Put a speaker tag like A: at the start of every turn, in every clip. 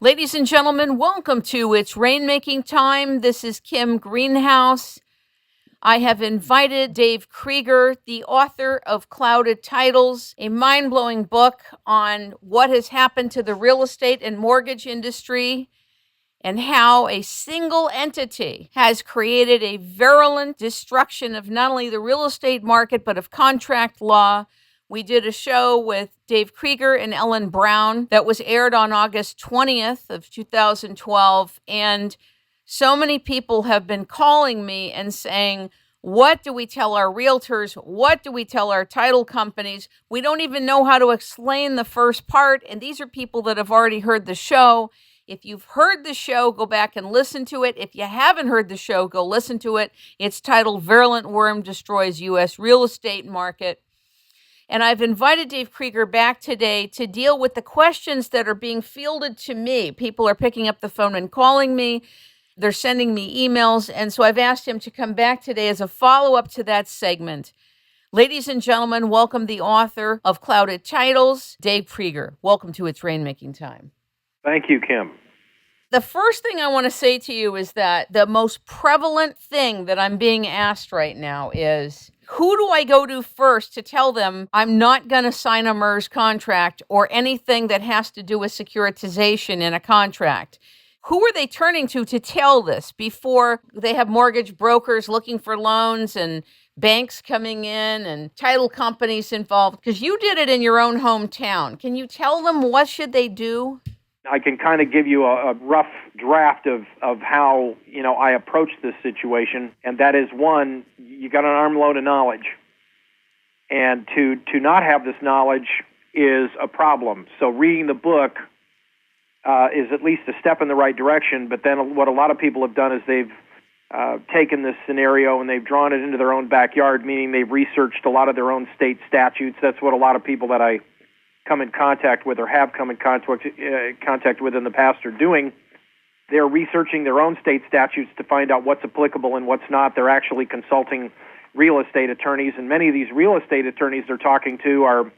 A: Ladies and gentlemen, welcome to It's Rainmaking Time. This is Kim Greenhouse. I have invited Dave Krieger, the author of Clouded Titles, a mind-blowing book on what has happened to the real estate and mortgage industry and how a single entity has created a virulent destruction of not only the real estate market, but of contract law. We did a show with Dave Krieger and Ellen Brown that was aired on August 20th of 2012. And so many people have been calling me and saying, what do we tell our realtors? What do we tell our title companies? We don't even know how to explain the first part. And these are people that have already heard the show. If you've heard the show, go back and listen to it. If you haven't heard the show, go listen to it. It's titled Virulent Worm Destroys U.S. Real Estate Market. And I've invited Dave Krieger back today to deal with the questions that are being fielded to me. People are picking up the phone and calling me. They're sending me emails. And so I've asked him to come back today as a follow-up to that segment. Ladies and gentlemen, welcome the author of Clouded Titles, Dave Krieger. Welcome to It's Rainmaking Time.
B: Thank you, Kim.
A: The first thing I want to say to you is that the most prevalent thing that I'm being asked right now is, who do I go to first to tell them I'm not going to sign a MERS contract or anything that has to do with securitization in a contract? Who are they turning to tell this before they have mortgage brokers looking for loans and banks coming in and title companies involved? Because you did it in your own hometown. Can you tell them what should they do?
B: I can kind of give you a rough draft of how, I approach this situation, and that is, one, you got an armload of knowledge, and to not have this knowledge is a problem. So reading the book is at least a step in the right direction, but then what a lot of people have done is they've taken this scenario and they've drawn it into their own backyard, meaning they've researched a lot of their own state statutes. That's what a lot of people that I come in contact with or have come in contact with in the past are doing. They're researching their own state statutes to find out what's applicable and what's not. They're actually consulting real estate attorneys, and many of these real estate attorneys they're talking to are,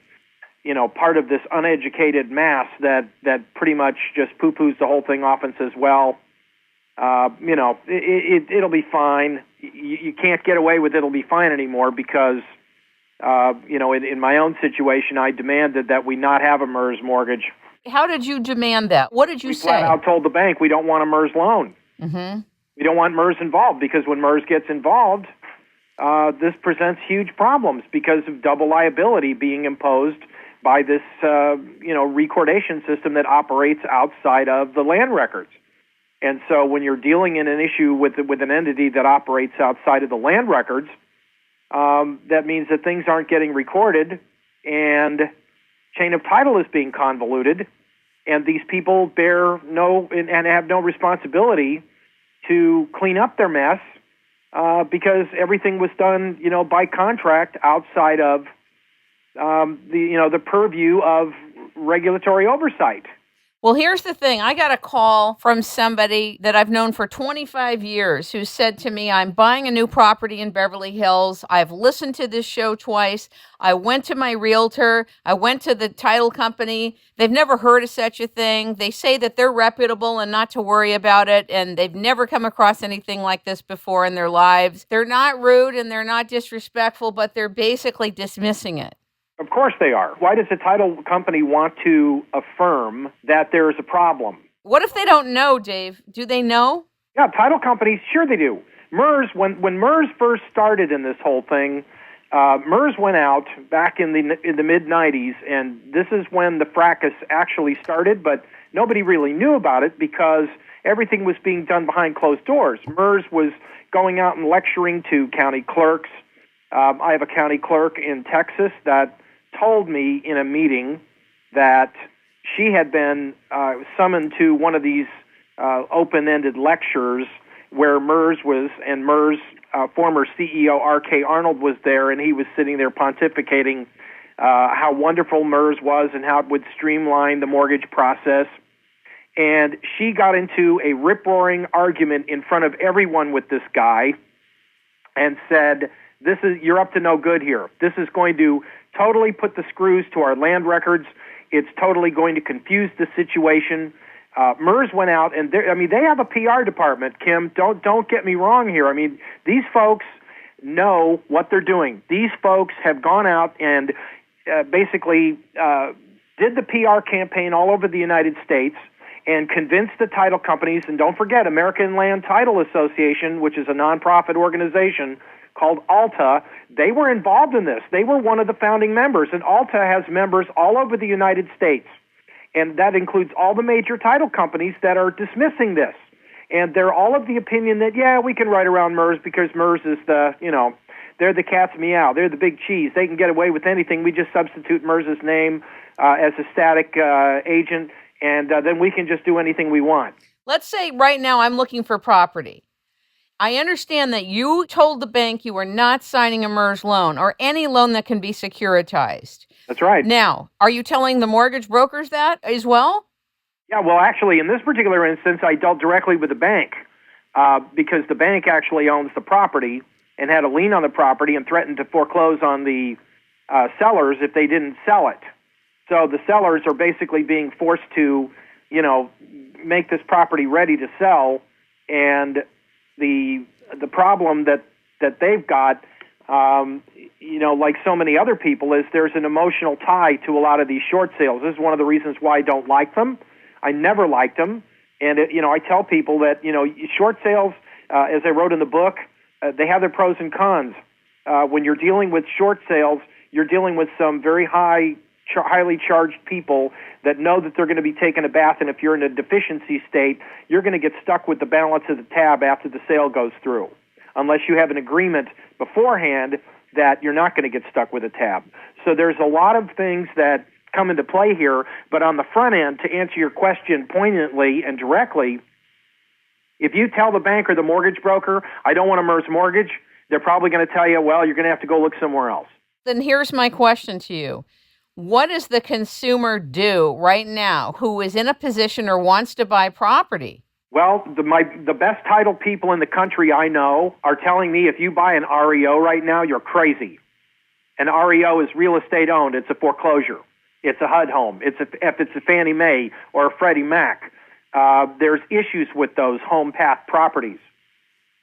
B: part of this uneducated mass that pretty much just poo-poos the whole thing off and says, well, it'll be fine. You can't get away with it'll be fine anymore because in my own situation, I demanded that we not have a MERS mortgage.
A: How did you demand that? What did you say?
B: We flat out told the bank we don't want a MERS loan.
A: Mm-hmm.
B: We don't want MERS involved because when MERS gets involved, this presents huge problems because of double liability being imposed by this, recordation system that operates outside of the land records. And so when you're dealing in an issue with an entity that operates outside of the land records, that means that things aren't getting recorded and chain of title is being convoluted, and these people bear no and have no responsibility to clean up their mess because everything was done, by contract outside of the purview of regulatory oversight.
A: Well, here's the thing. I got a call from somebody that I've known for 25 years who said to me, I'm buying a new property in Beverly Hills. I've listened to this show twice. I went to my realtor. I went to the title company. They've never heard of such a thing. They say that they're reputable and not to worry about it, and they've never come across anything like this before in their lives. They're not rude and they're not disrespectful, but they're basically dismissing it.
B: Of course they are. Why does the title company want to affirm that there is a problem?
A: What if they don't know, Dave? Do they know?
B: Yeah, title companies, sure they do. MERS, when MERS first started in this whole thing, MERS went out back in the mid-'90s, and this is when the fracas actually started, but nobody really knew about it because everything was being done behind closed doors. MERS was going out and lecturing to county clerks. I have a county clerk in Texas that told me in a meeting that she had been summoned to one of these open-ended lectures where MERS was, and MERS former CEO R.K. Arnold was there, and he was sitting there pontificating how wonderful MERS was and how it would streamline the mortgage process. And she got into a rip-roaring argument in front of everyone with this guy and said, you're up to no good here. This is going to totally put the screws to our land records. It's totally going to confuse the situation. MERS went out, and they have a PR department. Kim, don't get me wrong here. I mean, these folks know what they're doing. These folks have gone out and basically did the PR campaign all over the United States and convinced the title companies. And don't forget, American Land Title Association, which is a nonprofit organization called ALTA, they were involved in this. They were one of the founding members, and ALTA has members all over the United States. And that includes all the major title companies that are dismissing this. And they're all of the opinion that, yeah, we can write around MERS because MERS is they're the cat's meow. They're the big cheese. They can get away with anything. We just substitute MERS's name as a static agent, and then we can just do anything we want.
A: Let's say right now I'm looking for property. I understand that you told the bank you were not signing a MERS loan or any loan that can be securitized.
B: That's right.
A: Now, are you telling the mortgage brokers that as well?
B: Yeah, well, actually, in this particular instance, I dealt directly with the bank because the bank actually owns the property and had a lien on the property and threatened to foreclose on the sellers if they didn't sell it. So the sellers are basically being forced to, make this property ready to sell, and the problem that they've got, like so many other people, is there's an emotional tie to a lot of these short sales. This is one of the reasons why I don't like them. I never liked them, and I tell people that short sales, as I wrote in the book, they have their pros and cons. When you're dealing with short sales, you're dealing with some very highly charged people that know that they're going to be taking a bath, and if you're in a deficiency state, you're going to get stuck with the balance of the tab after the sale goes through, unless you have an agreement beforehand that you're not going to get stuck with a tab. So there's a lot of things that come into play here, but on the front end, to answer your question poignantly and directly, if you tell the bank or the mortgage broker, I don't want a MERS mortgage, they're probably going to tell you, well, you're going to have to go look somewhere else.
A: Then here's my question to you. What does the consumer do right now who is in a position or wants to buy property?
B: Well, the best title people in the country I know are telling me if you buy an REO right now, you're crazy. An REO is real estate owned. It's a foreclosure. It's a HUD home. If it's a Fannie Mae or a Freddie Mac, there's issues with those home path properties.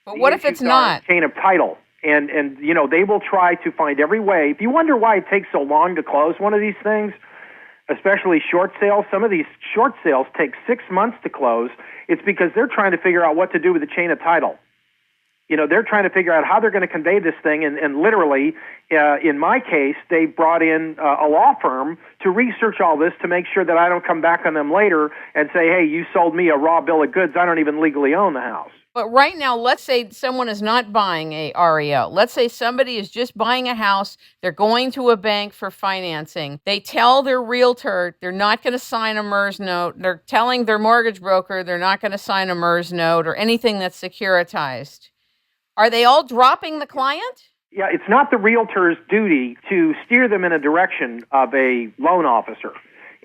A: But what if it's not?
B: Chain of title. And they will try to find every way. If you wonder why it takes so long to close one of these things, especially short sales, some of these short sales take 6 months to close. It's because they're trying to figure out what to do with the chain of title. They're trying to figure out how they're going to convey this thing. And literally, in my case, they brought in a law firm to research all this to make sure that I don't come back on them later and say, hey, you sold me a raw bill of goods. I don't even legally own the house.
A: But right now, let's say someone is not buying a REO. Let's say somebody is just buying a house. They're going to a bank for financing. They tell their realtor they're not going to sign a MERS note. They're telling their mortgage broker they're not going to sign a MERS note or anything that's securitized. Are they all dropping the client?
B: Yeah, it's not the realtor's duty to steer them in a direction of a loan officer.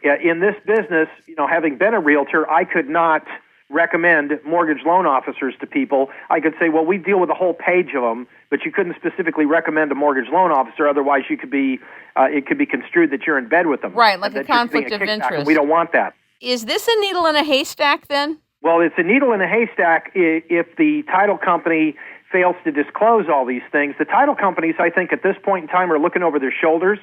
B: In this business, having been a realtor, I could not recommend mortgage loan officers to people. I could say, well, we deal with a whole page of them, but you couldn't specifically recommend a mortgage loan officer. Otherwise, it could be construed that you're in bed with them.
A: Right, like a conflict of interest.
B: We don't want that.
A: Is this a needle in a haystack then?
B: Well, it's a needle in a haystack if the title company fails to disclose all these things. The title companies, I think, at this point in time are looking over their shoulders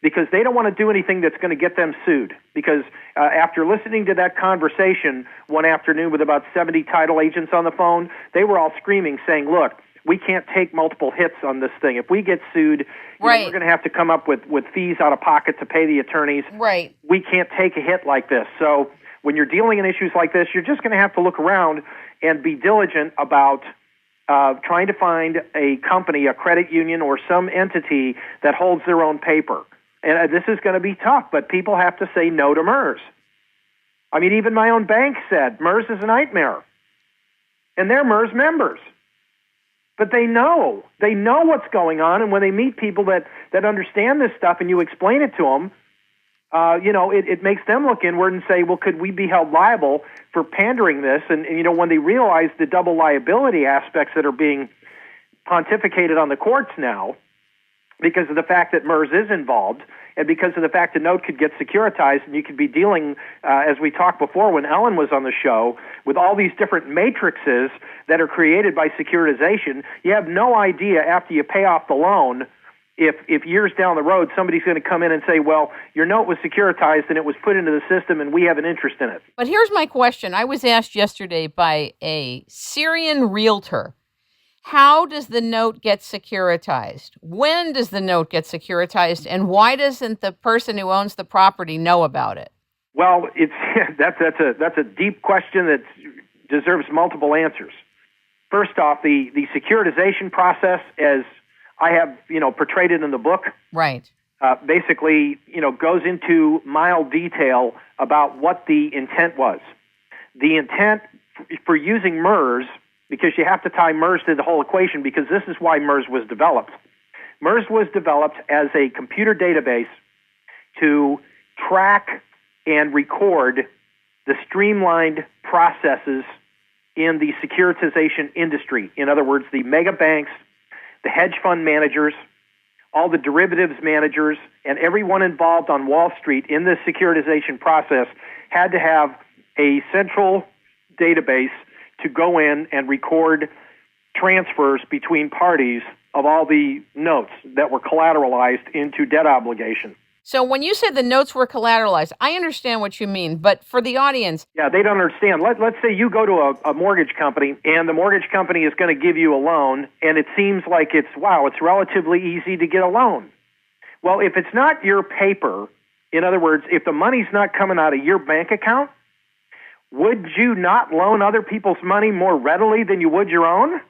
B: because they don't want to do anything that's going to get them sued. Because after listening to that conversation one afternoon with about 70 title agents on the phone, they were all screaming, saying, look, we can't take multiple hits on this thing. If we get sued,
A: right,
B: we're going to have to come up with fees out of pocket to pay the attorneys.
A: Right.
B: We can't take a hit like this. So when you're dealing in issues like this, you're just going to have to look around and be diligent about trying to find a company, a credit union, or some entity that holds their own paper. And this is going to be tough, but people have to say no to MERS. I mean, even my own bank said MERS is a nightmare. And they're MERS members. But they know what's going on, and when they meet people that understand this stuff and you explain it to them, it makes them look inward and say, well, could we be held liable for pandering this? And when they realize the double liability aspects that are being pontificated on the courts now, because of the fact that MERS is involved, and because of the fact the note could get securitized, and you could be dealing, as we talked before when Ellen was on the show, with all these different matrices that are created by securitization. You have no idea after you pay off the loan if years down the road somebody's going to come in and say, well, your note was securitized and it was put into the system and we have an interest in it.
A: But here's my question. I was asked yesterday by a Syrian realtor, how does the note get securitized? When does the note get securitized? And why doesn't the person who owns the property know about it?
B: Well, that's a deep question that deserves multiple answers. First off, the securitization process, as I have portrayed it in the book,
A: right,
B: basically goes into mild detail about what the intent was. The intent for using MERS, because you have to tie MERS to the whole equation, because this is why MERS was developed. MERS was developed as a computer database to track and record the streamlined processes in the securitization industry. In other words, the mega banks, the hedge fund managers, all the derivatives managers, and everyone involved on Wall Street in this securitization process had to have a central database to go in and record transfers between parties of all the notes that were collateralized into debt obligation.
A: So when you say the notes were collateralized, I understand what you mean, but for the audience...
B: Yeah, they don't understand. Let's say you go to a mortgage company, and the mortgage company is going to give you a loan, and it seems like it's relatively easy to get a loan. Well, if it's not your paper, in other words, if the money's not coming out of your bank account, would you not loan other people's money more readily than you would your own?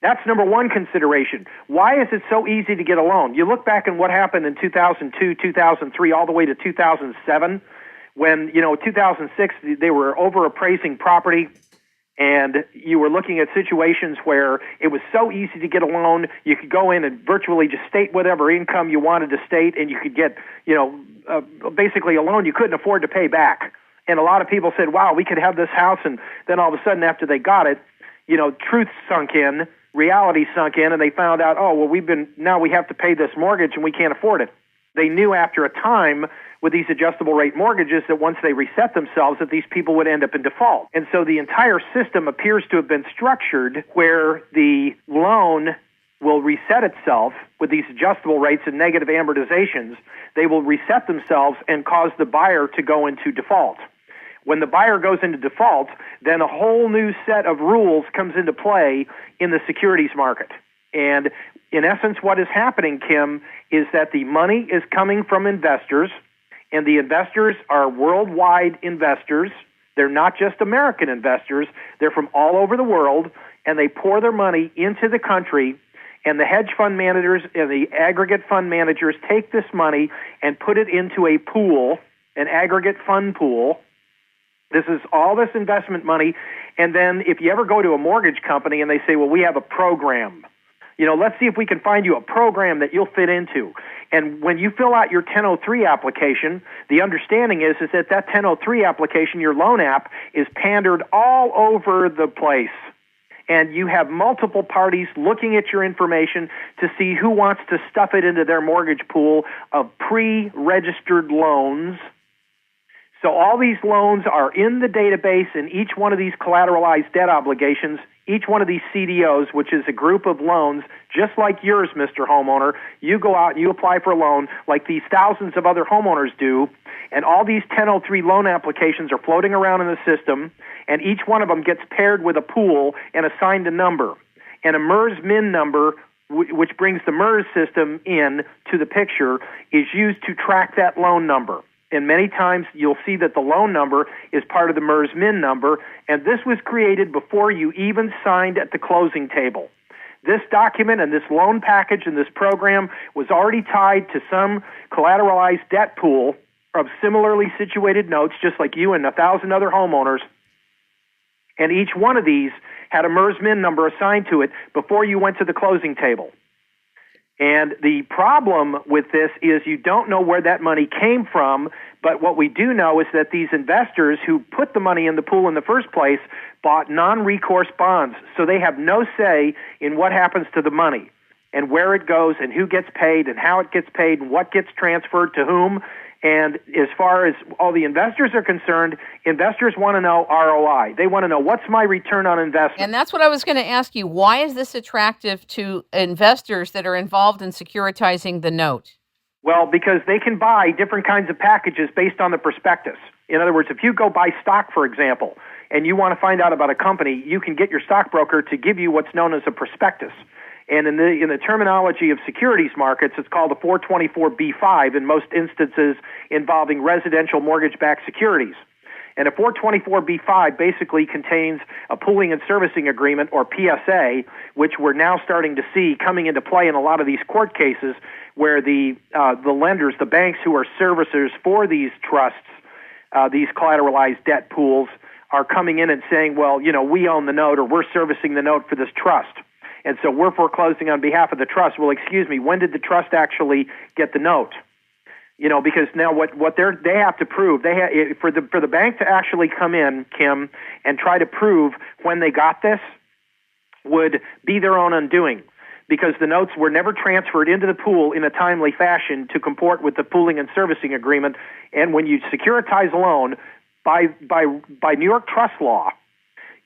B: That's number one consideration. Why is it so easy to get a loan? You look back at what happened in 2002, 2003, all the way to 2007, when, 2006, they were overappraising property, and you were looking at situations where it was so easy to get a loan, you could go in and virtually just state whatever income you wanted to state, and you could get, basically a loan you couldn't afford to pay back. And a lot of people said, wow, we could have this house, and then all of a sudden after they got it, truth sunk in, reality sunk in, and they found out, now we have to pay this mortgage and we can't afford it. They knew after a time with these adjustable rate mortgages that once they reset themselves that these people would end up in default. And so the entire system appears to have been structured where the loan will reset itself with these adjustable rates and negative amortizations. They will reset themselves and cause the buyer to go into default. When the buyer goes into default, then a whole new set of rules comes into play in the securities market. And in essence, what is happening, Kim, is that the money is coming from investors, and the investors are worldwide investors. They're not just American investors. They're from all over the world, and they pour their money into the country, and the hedge fund managers and the aggregate fund managers take this money and put it into a pool, an aggregate fund pool. This is all this investment money, and then if you ever go to a mortgage company and they say, well, we have a program, let's see if we can find you a program that you'll fit into. And when you fill out your 1003 application, the understanding is that 1003 application, your loan app, is pandered all over the place. And you have multiple parties looking at your information to see who wants to stuff it into their mortgage pool of pre-registered loans. So all these loans are in the database, and each one of these collateralized debt obligations, each one of these CDOs, which is a group of loans, just like yours, Mr. Homeowner, you go out and you apply for a loan like these thousands of other homeowners do, and all these 1003 loan applications are floating around in the system, and each one of them gets paired with a pool and assigned a number. And a MERS MIN number, which brings the MERS system in to the picture, is used to track that loan number. And many times you'll see that the loan number is part of the MERS MIN number, and this was created before you even signed at the closing table. This document and this loan package and this program was already tied to some collateralized debt pool of similarly situated notes, just like you and 1,000 other homeowners, and each one of these had a MERS MIN number assigned to it before you went to the closing table. And the problem with this is you don't know where that money came from, but what we do know is that these investors who put the money in the pool in the first place bought non-recourse bonds, so they have no say in what happens to the money. and where it goes and who gets paid and how it gets paid and what gets transferred to whom. And as far as all the investors are concerned, investors want to know ROI. They want to know, what's my return on investment?
A: And that's what I was going to ask you. Why is this attractive to investors that are involved in securitizing the note?
B: Well, because they can buy different kinds of packages based on the prospectus. In other words, if you go buy stock, for example, and you want to find out about a company, you can get your stockbroker to give you what's known as a prospectus. And in the terminology of securities markets, it's called a 424B5 in most instances involving residential mortgage-backed securities. And a 424B5 basically contains a pooling and servicing agreement, or PSA, which we're now starting to see coming into play in a lot of these court cases where the lenders, the banks who are servicers for these trusts, these collateralized debt pools, are coming in and saying, well, we own the note, or we're servicing the note for this trust. And so we're foreclosing on behalf of the trust. Well, excuse me, when did the trust actually get the note? Because now what they have to prove, for the bank to actually come in, Kim, and try to prove when they got this would be their own undoing, because the notes were never transferred into the pool in a timely fashion to comport with the pooling and servicing agreement. And when you securitize a loan, by New York trust law,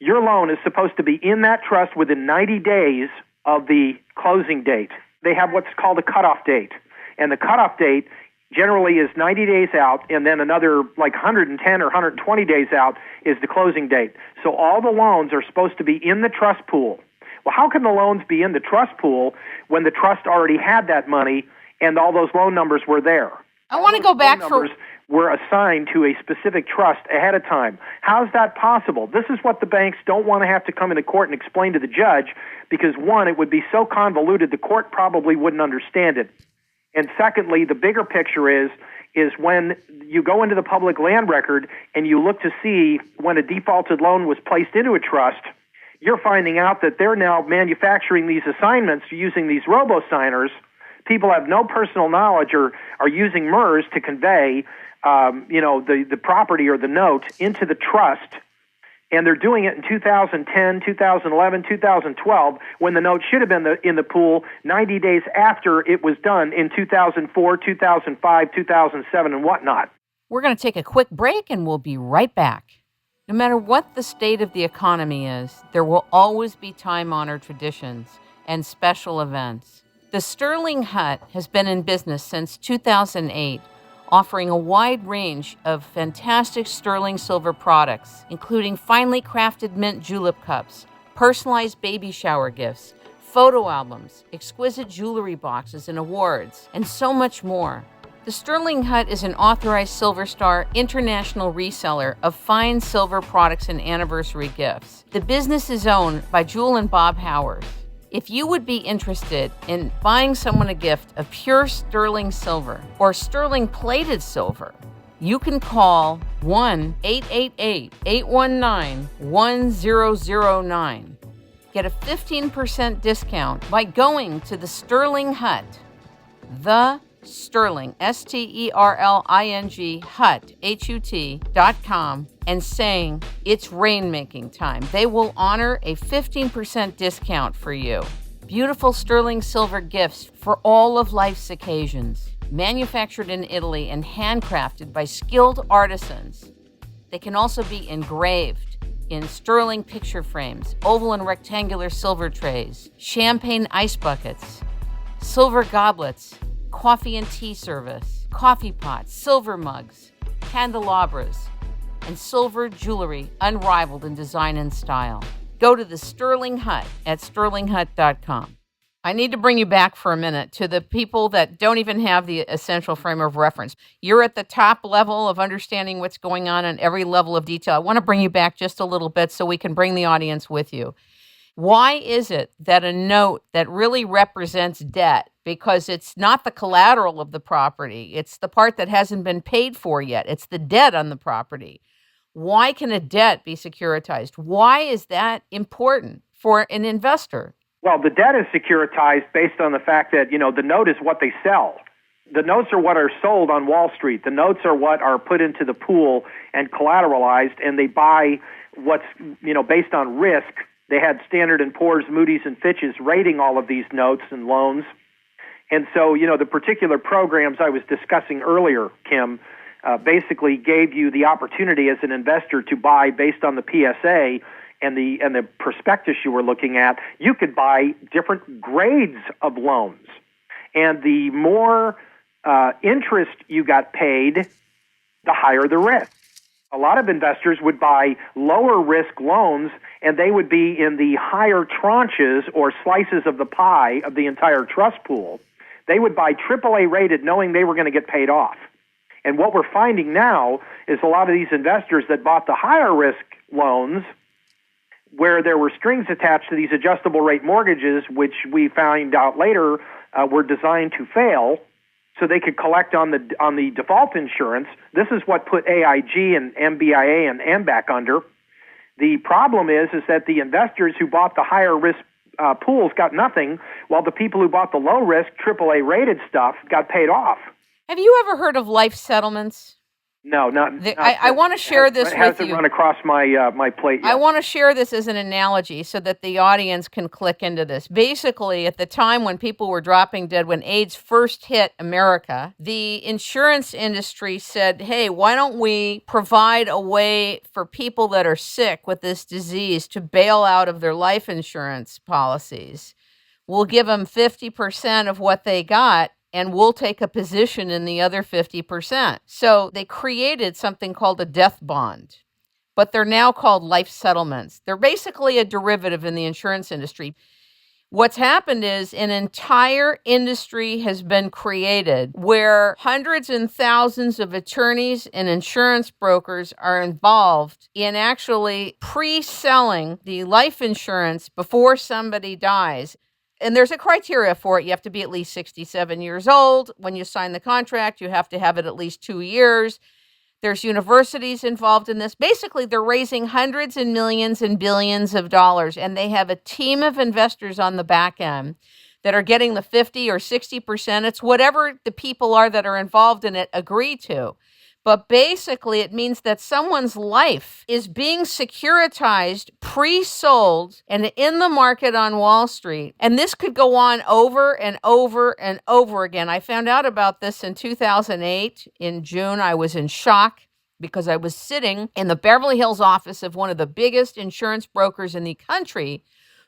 B: your loan is supposed to be in that trust within 90 days of the closing date. They have what's called a cutoff date. And the cutoff date generally is 90 days out, and then another like 110 or 120 days out is the closing date. So all the loans are supposed to be in the trust pool. Well, how can the loans be in the trust pool when the trust already had that money and all those loan numbers were there?
A: I want to go back for...
B: were assigned to a specific trust ahead of time. How's that possible? This is what the banks don't want to have to come into court and explain to the judge, because one, it would be so convoluted the court probably wouldn't understand it. And secondly, the bigger picture is when you go into the public land record and you look to see when a defaulted loan was placed into a trust, you're finding out that they're now manufacturing these assignments using these robo-signers. People have no personal knowledge or are using MERS to convey the property or the note into the trust, and they're doing it in 2010, 2011, 2012, when the note should have been in the pool 90 days after it was done in 2004, 2005, 2007, and whatnot.
A: We're going to take a quick break, and we'll be right back. No matter what the state of the economy is, there will always be time-honored traditions and special events. The Sterling Hut has been in business since 2008, offering a wide range of fantastic sterling silver products, including finely crafted mint julep cups, personalized baby shower gifts, photo albums, exquisite jewelry boxes and awards, and so much more. The Sterling Hut is an authorized Silver Star international reseller of fine silver products and anniversary gifts. The business is owned by Jewel and Bob Howard. If you would be interested in buying someone a gift of pure sterling silver or sterling plated silver, you can call 1-888-819-1009. Get a 15% discount by going to the Sterling Hut, the Sterling, Sterling, Hut, HUT.com, and saying it's rainmaking time. They will honor a 15% discount for you. Beautiful sterling silver gifts for all of life's occasions, manufactured in Italy and handcrafted by skilled artisans. They can also be engraved in sterling picture frames, oval and rectangular silver trays, champagne ice buckets, silver goblets, coffee and tea service, coffee pots, silver mugs, candelabras, and silver jewelry unrivaled in design and style. Go to the Sterling Hut at sterlinghut.com. I need to bring you back for a minute to the people that don't even have the essential frame of reference. You're at the top level of understanding what's going on every level of detail. I want to bring you back just a little bit so we can bring the audience with you. Why is it that a note that really represents debt, because it's not the collateral of the property, it's the part that hasn't been paid for yet, it's the debt on the property. Why can a debt be securitized? Why is that important for an investor?
B: Well, the debt is securitized based on the fact that, the note is what they sell. The notes are what are sold on Wall Street. The notes are what are put into the pool and collateralized, and they buy what's, based on risk They had Standard & Poor's, Moody's, and Fitch's rating all of these notes and loans. And so, the particular programs I was discussing earlier, Kim, basically gave you the opportunity as an investor to buy based on the PSA and the prospectus you were looking at. You could buy different grades of loans. And the more interest you got paid, the higher the risk. A lot of investors would buy lower risk loans, and they would be in the higher tranches or slices of the pie of the entire trust pool. They would buy AAA rated knowing they were going to get paid off. And what we're finding now is a lot of these investors that bought the higher risk loans, where there were strings attached to these adjustable rate mortgages, which we found out later were designed to fail, so they could collect on the default insurance. This is what put AIG and MBIA and AMBAC under. The problem is that the investors who bought the higher risk pools got nothing, while the people who bought the low risk AAA rated stuff got paid off.
A: Have you ever heard of life settlements?
B: No, not.
A: I want to share this with you.
B: It hasn't run across my plate yet.
A: I want to share this as an analogy so that the audience can click into this. Basically, at the time when people were dropping dead, when AIDS first hit America, the insurance industry said, hey, why don't we provide a way for people that are sick with this disease to bail out of their life insurance policies? We'll give them 50% of what they got, and we'll take a position in the other 50%. So they created something called a death bond, but they're now called life settlements. They're basically a derivative in the insurance industry. What's happened is an entire industry has been created where hundreds and thousands of attorneys and insurance brokers are involved in actually pre-selling the life insurance before somebody dies. And there's a criteria for it. You have to be at least 67 years old. When you sign the contract, you have to have it at least 2 years. There's universities involved in this. Basically, they're raising hundreds and millions and billions of dollars, and they have a team of investors on the back end that are getting the 50 or 60%. It's whatever the people are that are involved in it agree to. But basically, it means that someone's life is being securitized, pre-sold, and in the market on Wall Street. And this could go on over and over and over again. I found out about this in 2008. In June, I was in shock because I was sitting in the Beverly Hills office of one of the biggest insurance brokers in the country,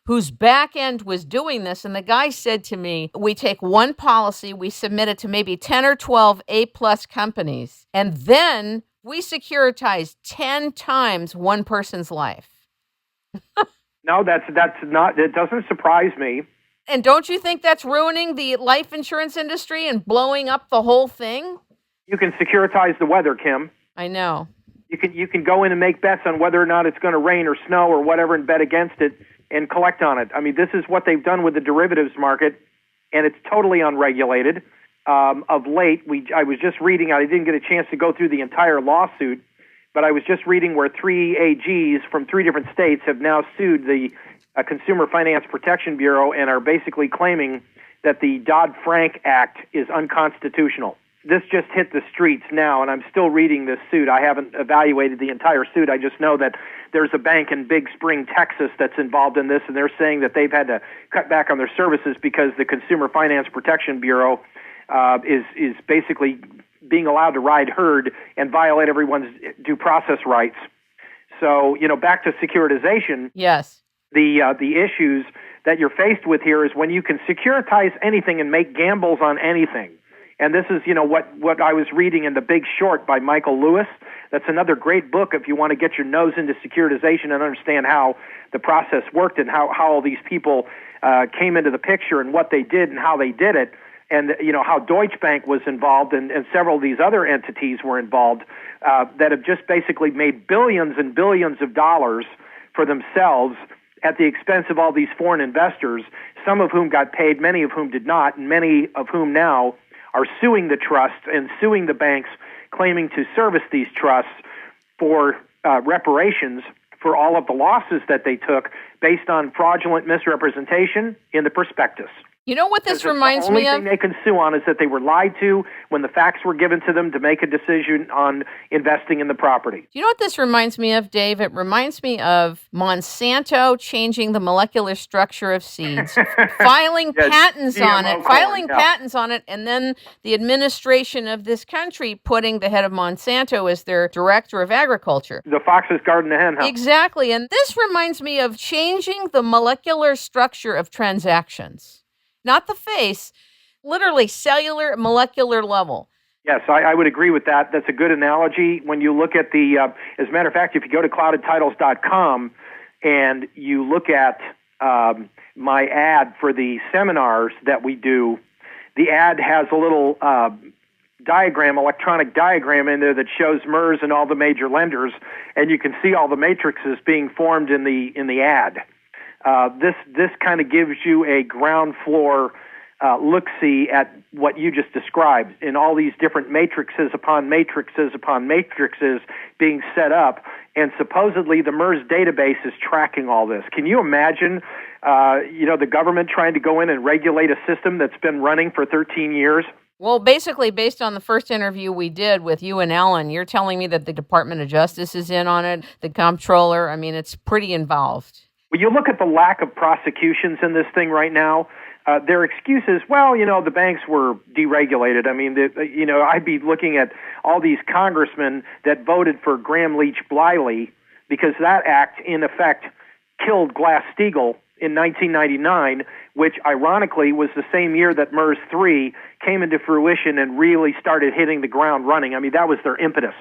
A: whose back end was doing this. And the guy said to me, we take one policy, we submit it to maybe 10 or 12 A-plus companies, and then we securitize 10 times one person's life.
B: No, that's not, it doesn't surprise me.
A: And don't you think that's ruining the life insurance industry and blowing up the whole thing?
B: You can securitize the weather, Kim.
A: I know.
B: You can go in and make bets on whether or not it's going to rain or snow or whatever and bet against it and collect on it. I mean, this is what they've done with the derivatives market, and it's totally unregulated. Of late, I was just reading, I didn't get a chance to go through the entire lawsuit, but I was just reading where 3 AGs from 3 different states have now sued the Consumer Finance Protection Bureau and are basically claiming that the Dodd-Frank Act is unconstitutional. This just hit the streets now, and I'm still reading this suit. I haven't evaluated the entire suit. I just know that there's a bank in Big Spring, Texas that's involved in this, and they're saying that they've had to cut back on their services because the Consumer Finance Protection Bureau is basically being allowed to ride herd and violate everyone's due process rights. So, back to securitization.
A: Yes.
B: The issues that you're faced with here is when you can securitize anything and make gambles on anything. And this is, what I was reading in The Big Short by Michael Lewis. That's another great book if you want to get your nose into securitization and understand how the process worked and how all these people came into the picture and what they did and how they did it. And, how Deutsche Bank was involved and several of these other entities were involved that have just basically made billions and billions of dollars for themselves at the expense of all these foreign investors, some of whom got paid, many of whom did not, and many of whom now are suing the trusts and suing the banks, claiming to service these trusts for reparations for all of the losses that they took based on fraudulent misrepresentation in the prospectus.
A: You know what this
B: Because
A: reminds
B: the only
A: me
B: thing
A: of?
B: they can sue on is that they were lied to when the facts were given to them to make a decision on investing in the property.
A: Do you know what this reminds me of, Dave? It reminds me of Monsanto changing the molecular structure of seeds, filing patents on it, and then the administration of this country putting the head of Monsanto as their director of agriculture.
B: The fox's guarding the hen house.
A: Exactly. And this reminds me of changing the molecular structure of transactions. Not the face, literally cellular, molecular level.
B: Yes, I would agree with that. That's a good analogy. When you look at as a matter of fact, if you go to cloudedtitles.com and you look at my ad for the seminars that we do, the ad has a little electronic diagram in there that shows MERS and all the major lenders, and you can see all the matrices being formed in the ad. This kind of gives you a ground floor look-see at what you just described, in all these different matrices upon matrices upon matrices being set up, and supposedly the MERS database is tracking all this. Can you imagine, the government trying to go in and regulate a system that's been running for 13 years?
A: Well, basically, based on the first interview we did with you and Ellen, you're telling me that the Department of Justice is in on it, the comptroller. I mean, it's pretty involved.
B: When you look at the lack of prosecutions in this thing right now, their excuses, the banks were deregulated. I mean, I'd be looking at all these congressmen that voted for Graham Leach Bliley because that act, in effect, killed Glass-Steagall in 1999, which ironically was the same year that MERS 3 came into fruition and really started hitting the ground running. I mean, that was their impetus.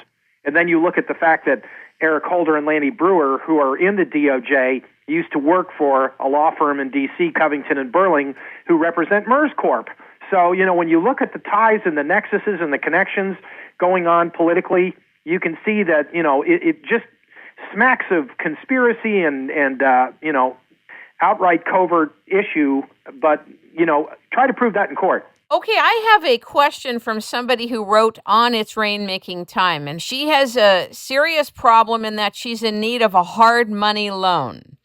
B: And then you look at the fact that Eric Holder and Lanny Brewer, who are in the DOJ, used to work for a law firm in D.C., Covington and Burling, who represent MERS Corp. So, when you look at the ties and the nexuses and the connections going on politically, you can see that, it just smacks of conspiracy and outright covert issue, but, try to prove that in court.
A: Okay, I have a question from somebody who wrote on It's Rainmaking Time, and she has a serious problem in that she's in need of a hard money loan.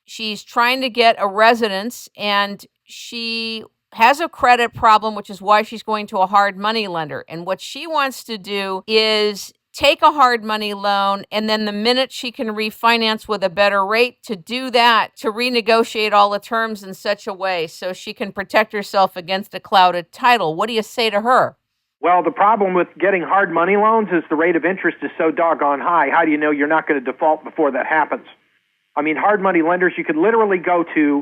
A: She's trying to get a residence, and she has a credit problem, which is why she's going to a hard money lender. And what she wants to do is take a hard money loan, and then the minute she can refinance with a better rate, to do that, to renegotiate all the terms in such a way so she can protect herself against a clouded title. What do you say to her?
B: Well, the problem with getting hard money loans is the rate of interest is so doggone high. How do you know you're not going to default before that happens? I mean, hard money lenders, you could literally go to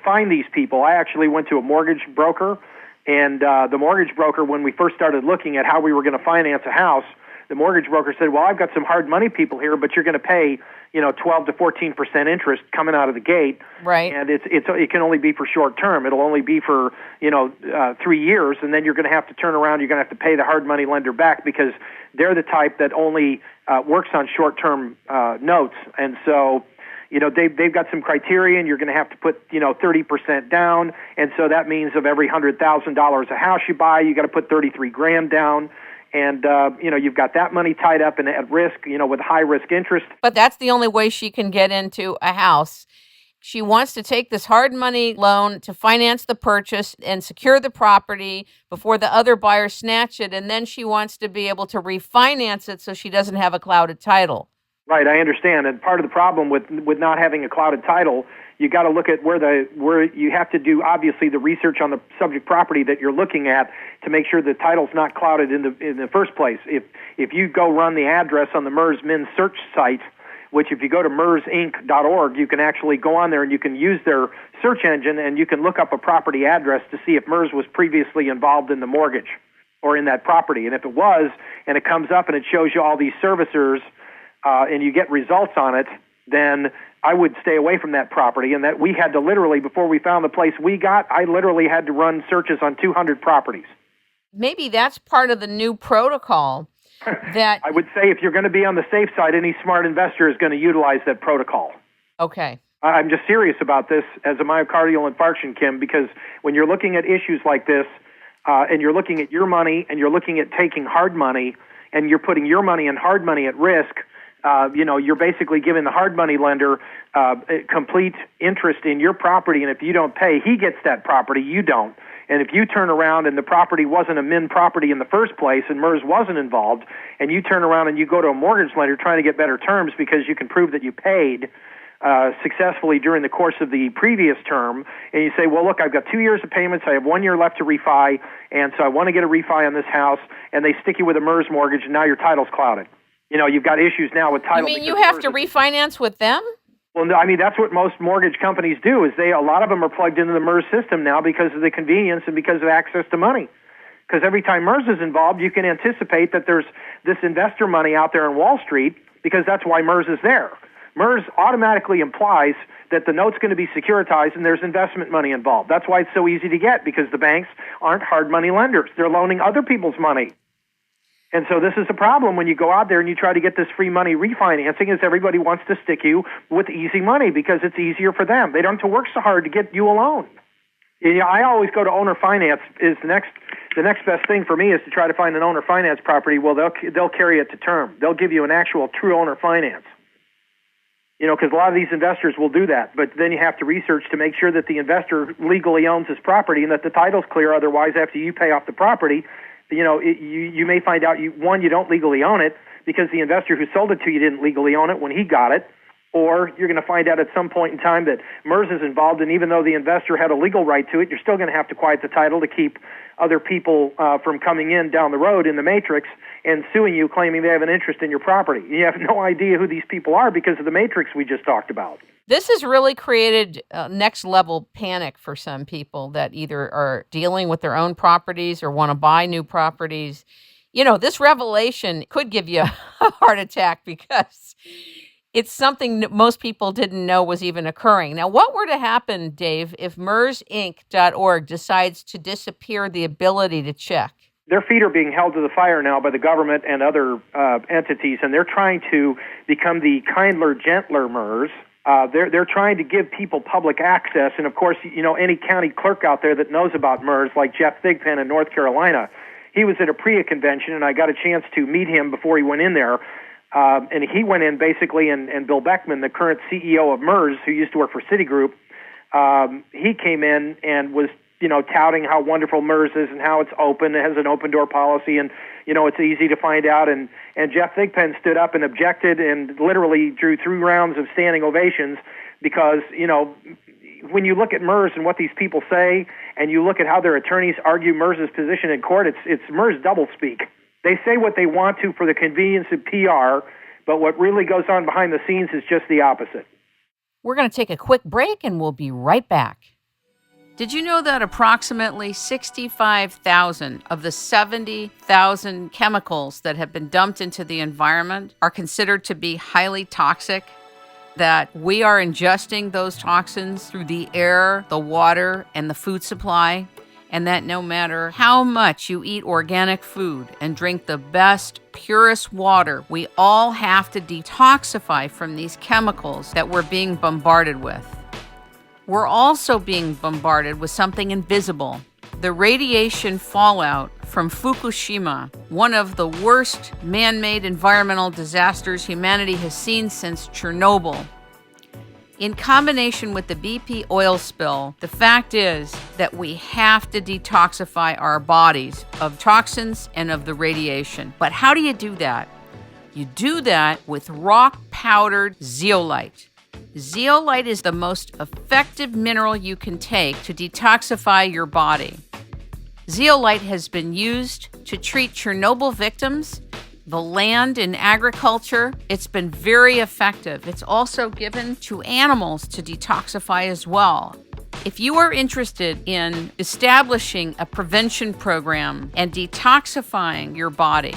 B: find these people. I actually went to a mortgage broker, and the mortgage broker, when we first started looking at how we were going to finance a house, the mortgage broker said, well, I've got some hard money people here, but you're going to pay, 12 to 14% interest coming out of the gate.
A: Right.
B: And it can only be for short term. It'll only be for, 3 years, and then you're going to have to turn around. You're going to have to pay the hard money lender back because they're the type that only works on short-term notes. And so, they've got some criteria, and you're going to have to put, 30% down. And so that means of every $100,000 a house you buy, you got to put $33,000 down. And, you've got that money tied up and at risk, with high risk interest.
A: But that's the only way she can get into a house. She wants to take this hard money loan to finance the purchase and secure the property before the other buyers snatch it. And then she wants to be able to refinance it so she doesn't have a clouded title.
B: Right, I understand. And part of the problem with not having a clouded title, you got to look at where you have to do, obviously, the research on the subject property that you're looking at to make sure the title's not clouded in the first place. If you go run the address on the MERS Min search site, which if you go to mersinc.org, you can actually go on there and you can use their search engine and you can look up a property address to see if MERS was previously involved in the mortgage or in that property. And if it was, and it comes up and it shows you all these servicers, and you get results on it, then I would stay away from that property. And that we had to literally, before we found the place we got, I literally had to run searches on 200 properties.
A: Maybe that's part of the new protocol that...
B: I would say if you're going to be on the safe side, any smart investor is going to utilize that protocol.
A: Okay.
B: I'm just serious about this as a myocardial infarction, Kim, because when you're looking at issues like this, and you're looking at your money and you're looking at taking hard money, and you're putting your money and hard money at risk, you're basically giving the hard money lender complete interest in your property, and if you don't pay, he gets that property, you don't. And if you turn around and the property wasn't a min property in the first place and MERS wasn't involved, and you turn around and you go to a mortgage lender trying to get better terms because you can prove that you paid successfully during the course of the previous term, and you say, well, look, I've got 2 years of payments, I have 1 year left to refi, and so I want to get a refi on this house, and they stick you with a MERS mortgage, and now your title's clouded. You've got issues now with title.
A: You mean you have to refinance with them?
B: Well, no, that's what most mortgage companies do. Is a lot of them are plugged into the MERS system now because of the convenience and because of access to money. Because every time MERS is involved, you can anticipate that there's this investor money out there on Wall Street because that's why MERS is there. MERS automatically implies that the note's going to be securitized and there's investment money involved. That's why it's so easy to get, because the banks aren't hard money lenders. They're loaning other people's money. And so this is a problem when you go out there and you try to get this free money refinancing, is everybody wants to stick you with easy money because it's easier for them. They don't have to work so hard to get you a loan. I always go to owner finance. Is the next best thing for me is to try to find an owner finance property. Well, they'll carry it to term. They'll give you an actual true owner finance. Because a lot of these investors will do that, but then you have to research to make sure that the investor legally owns his property and that the title's clear. Otherwise, after you pay off the property, you may find out, you don't legally own it because the investor who sold it to you didn't legally own it when he got it, or you're going to find out at some point in time that MERS is involved, and even though the investor had a legal right to it, you're still going to have to quiet the title to keep other people from coming in down the road in the matrix and suing you, claiming they have an interest in your property. You have no idea who these people are because of the matrix we just talked about.
A: This has really created next-level panic for some people that either are dealing with their own properties or want to buy new properties. This revelation could give you a heart attack because it's something that most people didn't know was even occurring. Now, what were to happen, Dave, if MERSinc.org decides to disappear the ability to check?
B: Their feet are being held to the fire now by the government and other entities, and they're trying to become the kindler, gentler MERS. They're trying to give people public access, and of course, any county clerk out there that knows about MERS, like Jeff Thigpen in North Carolina, he was at a PREA convention, and I got a chance to meet him before he went in there. And he went in basically, and Bill Beckman, the current CEO of MERS, who used to work for Citigroup, he came in and was, touting how wonderful MERS is and how it's open, it has an open door policy, and, it's easy to find out. And Jeff Thigpen stood up and objected and literally drew 3 rounds of standing ovations because, when you look at MERS and what these people say, and you look at how their attorneys argue MERS's position in court, it's MERS doublespeak. They say what they want to for the convenience of PR, but what really goes on behind the scenes is just the opposite.
A: We're going to take a quick break, and we'll be right back. Did you know that approximately 65,000 of the 70,000 chemicals that have been dumped into the environment are considered to be highly toxic? That we are ingesting those toxins through the air, the water, and the food supply? And that no matter how much you eat organic food and drink the best, purest water, we all have to detoxify from these chemicals that we're being bombarded with. We're also being bombarded with something invisible, the radiation fallout from Fukushima, one of the worst man-made environmental disasters humanity has seen since Chernobyl. In combination with the BP oil spill, the fact is that we have to detoxify our bodies of toxins and of the radiation. But how do you do that? You do that with rock powdered zeolite. Zeolite is the most effective mineral you can take to detoxify your body. Zeolite has been used to treat Chernobyl victims, the land and agriculture. It's been very effective. It's also given to animals to detoxify as well. If you are interested in establishing a prevention program and detoxifying your body,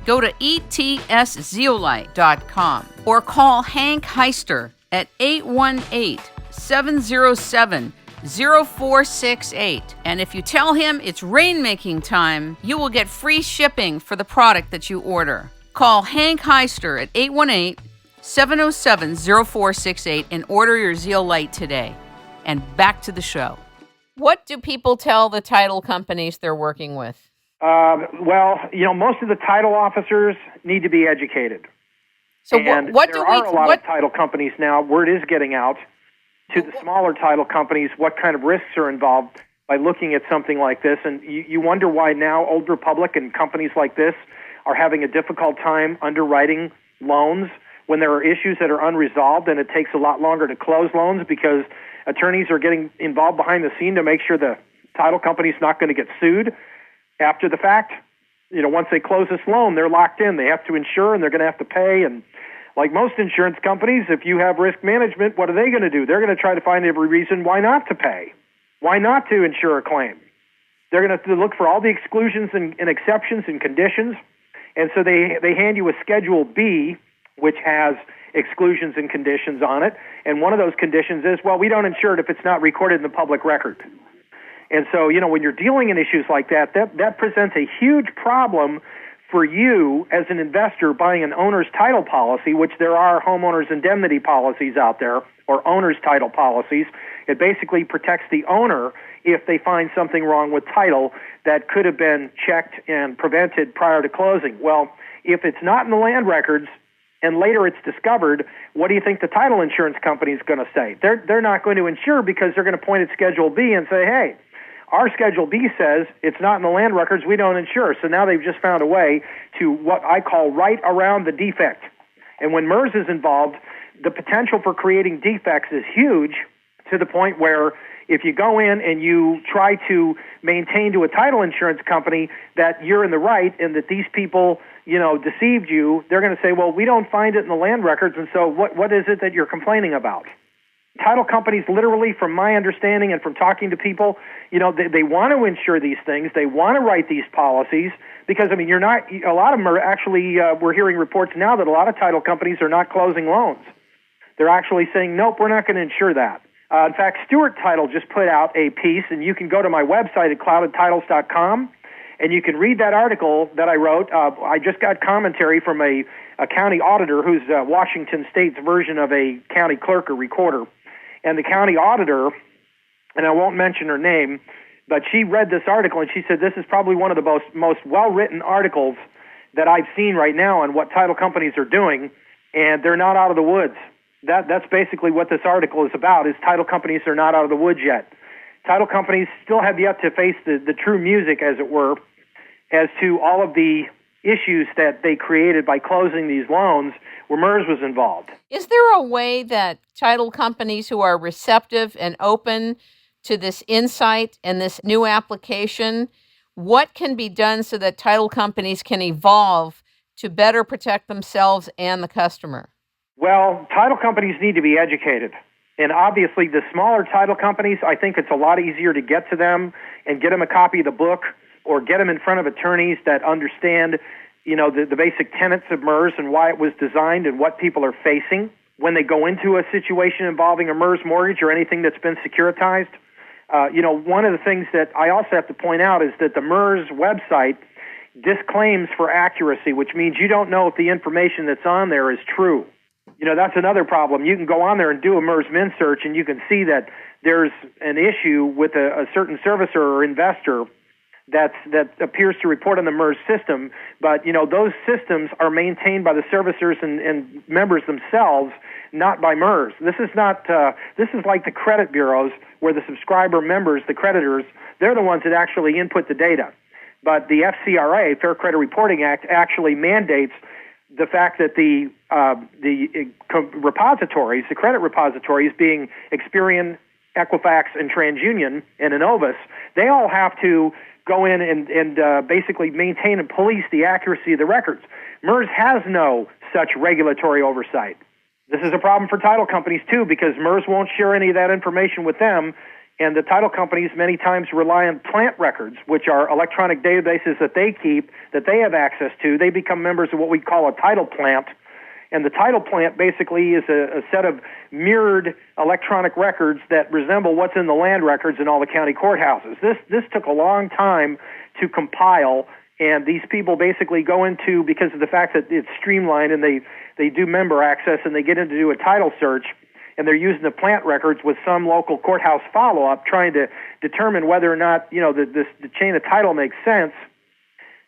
A: go to etszeolite.com or call Hank Heister at 818-707-0468. And if you tell him it's rainmaking time, you will get free shipping for the product that you order. Call Hank Heister at 818-707-0468 and order your zeolite today. And back to the show. What do people tell the title companies they're working with?
B: Most of the title officers need to be educated.
A: So
B: and
A: what
B: there
A: do we?
B: are a lot of title companies now. Word is getting out to the smaller title companies what kind of risks are involved by looking at something like this. And you wonder why now Old Republic and companies like this are having a difficult time underwriting loans when there are issues that are unresolved, and it takes a lot longer to close loans because attorneys are getting involved behind the scene to make sure the title company's not going to get sued after the fact. Once they close this loan, they're locked in. They have to insure, and they're going to have to pay. And like most insurance companies, if you have risk management, what are they going to do? They're going to try to find every reason why not to pay, why not to insure a claim. They're going to look for all the exclusions and exceptions and conditions. And so they hand you a Schedule B, which has exclusions and conditions on it. And one of those conditions is, well, we don't insure it if it's not recorded in the public record. And so, when you're dealing in issues like that presents a huge problem for you as an investor buying an owner's title policy, which there are homeowners indemnity policies out there, or owner's title policies. It basically protects the owner if they find something wrong with title that could have been checked and prevented prior to closing. Well, if it's not in the land records and later it's discovered, what do you think the title insurance company is going to say? They're not going to insure because they're going to point at Schedule B and say, hey, our Schedule B says it's not in the land records, we don't insure. So now they've just found a way to what I call right around the defect. And when MERS is involved, the potential for creating defects is huge, to the point where if you go in and you try to maintain to a title insurance company that you're in the right and that these people, deceived you, they're going to say, well, we don't find it in the land records, and so what is it that you're complaining about? Title companies, literally, from my understanding and from talking to people, they want to insure these things. They want to write these policies because, a lot of them are actually, we're hearing reports now that a lot of title companies are not closing loans. They're actually saying, nope, we're not going to insure that. In fact, Stewart Title just put out a piece, and you can go to my website at cloudedtitles.com, and you can read that article that I wrote. I just got commentary from a county auditor who's Washington State's version of a county clerk or recorder. And the county auditor, and I won't mention her name, but she read this article, and she said this is probably one of the most well-written articles that I've seen right now on what title companies are doing, and they're not out of the woods. That's basically what this article is about, is title companies are not out of the woods yet. Title companies still have yet to face the true music, as it were, as to all of the issues that they created by closing these loans where MERS was involved.
A: Is there a way that title companies who are receptive and open to this insight and this new application, what can be done so that title companies can evolve to better protect themselves and the customer?
B: Well, title companies need to be educated. And obviously, the smaller title companies, I think it's a lot easier to get to them and get them a copy of the book or get them in front of attorneys that understand, the basic tenets of MERS and why it was designed and what people are facing when they go into a situation involving a MERS mortgage or anything that's been securitized. One of the things that I also have to point out is that the MERS website disclaims for accuracy, which means you don't know if the information that's on there is true. That's another problem. You can go on there and do a MERS min search, and you can see that there's an issue with a certain servicer or investor that appears to report on the MERS system, but those systems are maintained by the servicers and members themselves, not by MERS. This is not. This is like the credit bureaus, where the subscriber members, the creditors, they're the ones that actually input the data. But the FCRA, Fair Credit Reporting Act, actually mandates the fact that the repositories, the credit repositories, being Experian, Equifax, and TransUnion, and Innovus, they all have to go in and basically maintain and police the accuracy of the records. MERS has no such regulatory oversight. This is a problem for title companies, too, because MERS won't share any of that information with them, and the title companies many times rely on plant records, which are electronic databases that they keep, that they have access to. They become members of what we call a title plant, and the title plant basically is a set of mirrored electronic records that resemble what's in the land records in all the county courthouses. This took a long time to compile, and these people basically go into, because of the fact that it's streamlined and they do member access and they get in to do a title search, and they're using the plant records with some local courthouse follow-up, trying to determine whether or not the chain of title makes sense.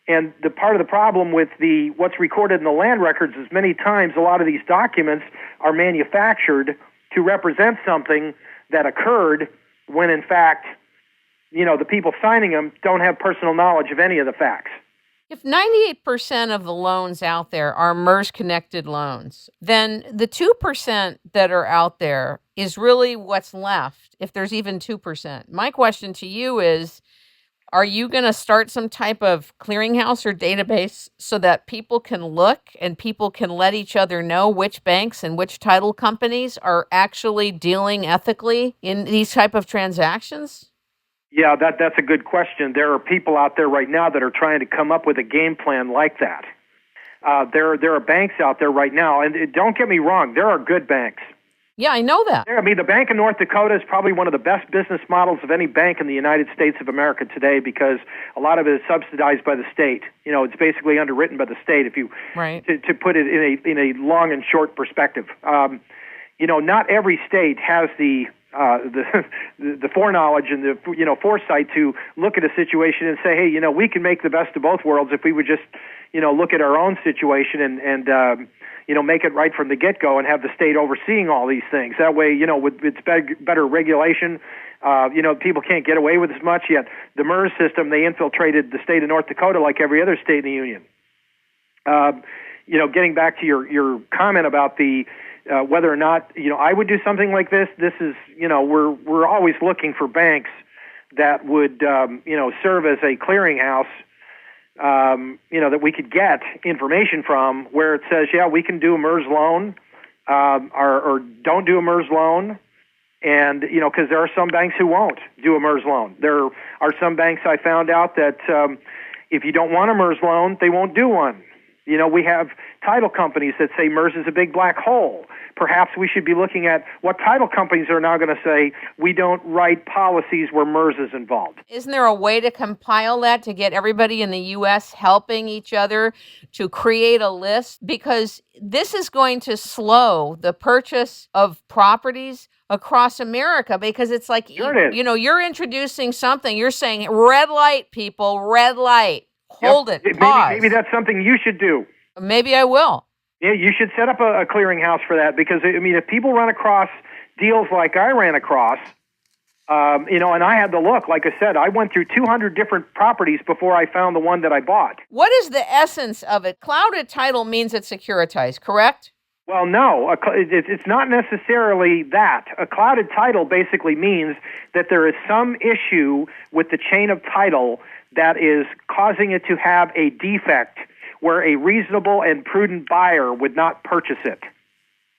B: And the part of the problem with what's recorded in the land records is many times a lot of these documents are manufactured to represent something that occurred when in fact, the people signing them don't have personal knowledge of any of the facts.
A: If 98% of the loans out there are MERS-connected loans, then the 2% that are out there is really what's left, if there's even 2%. My question to you is, are you going to start some type of clearinghouse or database so that people can look and people can let each other know which banks and which title companies are actually dealing ethically in these type of transactions?
B: Yeah, that's a good question. There are people out there right now that are trying to come up with a game plan like that. There are banks out there right now, and don't get me wrong, there are good banks.
A: Yeah, I know that.
B: The Bank of North Dakota is probably one of the best business models of any bank in the United States of America today because a lot of it is subsidized by the state. It's basically underwritten by the state. If you to put it in a long and short perspective, not every state has the foreknowledge and the foresight to look at a situation and say, hey, we can make the best of both worlds if we would just look at our own situation and make it right from the get-go and have the state overseeing all these things. That way, with it's better regulation, people can't get away with as much. Yet the MERS system, they infiltrated the state of North Dakota like every other state in the union. Getting back to your comment about the whether or not I would do something like this. This is we're always looking for banks that would serve as a clearinghouse. That we could get information from where it says, yeah, we can do a MERS loan, or don't do a MERS loan. And, because there are some banks who won't do a MERS loan. There are some banks I found out that if you don't want a MERS loan, they won't do one. We have title companies that say MERS is a big black hole. Perhaps we should be looking at what title companies are now going to say, we don't write policies where MERS is involved.
A: Isn't there a way to compile that to get everybody in the U.S. helping each other to create a list? Because this is going to slow the purchase of properties across America, because it's like,
B: sure it is.
A: You're introducing something. You're saying, red light, people, red light. Hold it. Pause.
B: Maybe that's something you should do.
A: Maybe I will.
B: Yeah, you should set up a clearinghouse for that because, if people run across deals like I ran across, and I had to look, like I said, I went through 200 different properties before I found the one that I bought.
A: What is the essence of it? Clouded title means it's securitized, correct?
B: Well, no, it's not necessarily that. A clouded title basically means that there is some issue with the chain of title that is causing it to have a defect where a reasonable and prudent buyer would not purchase it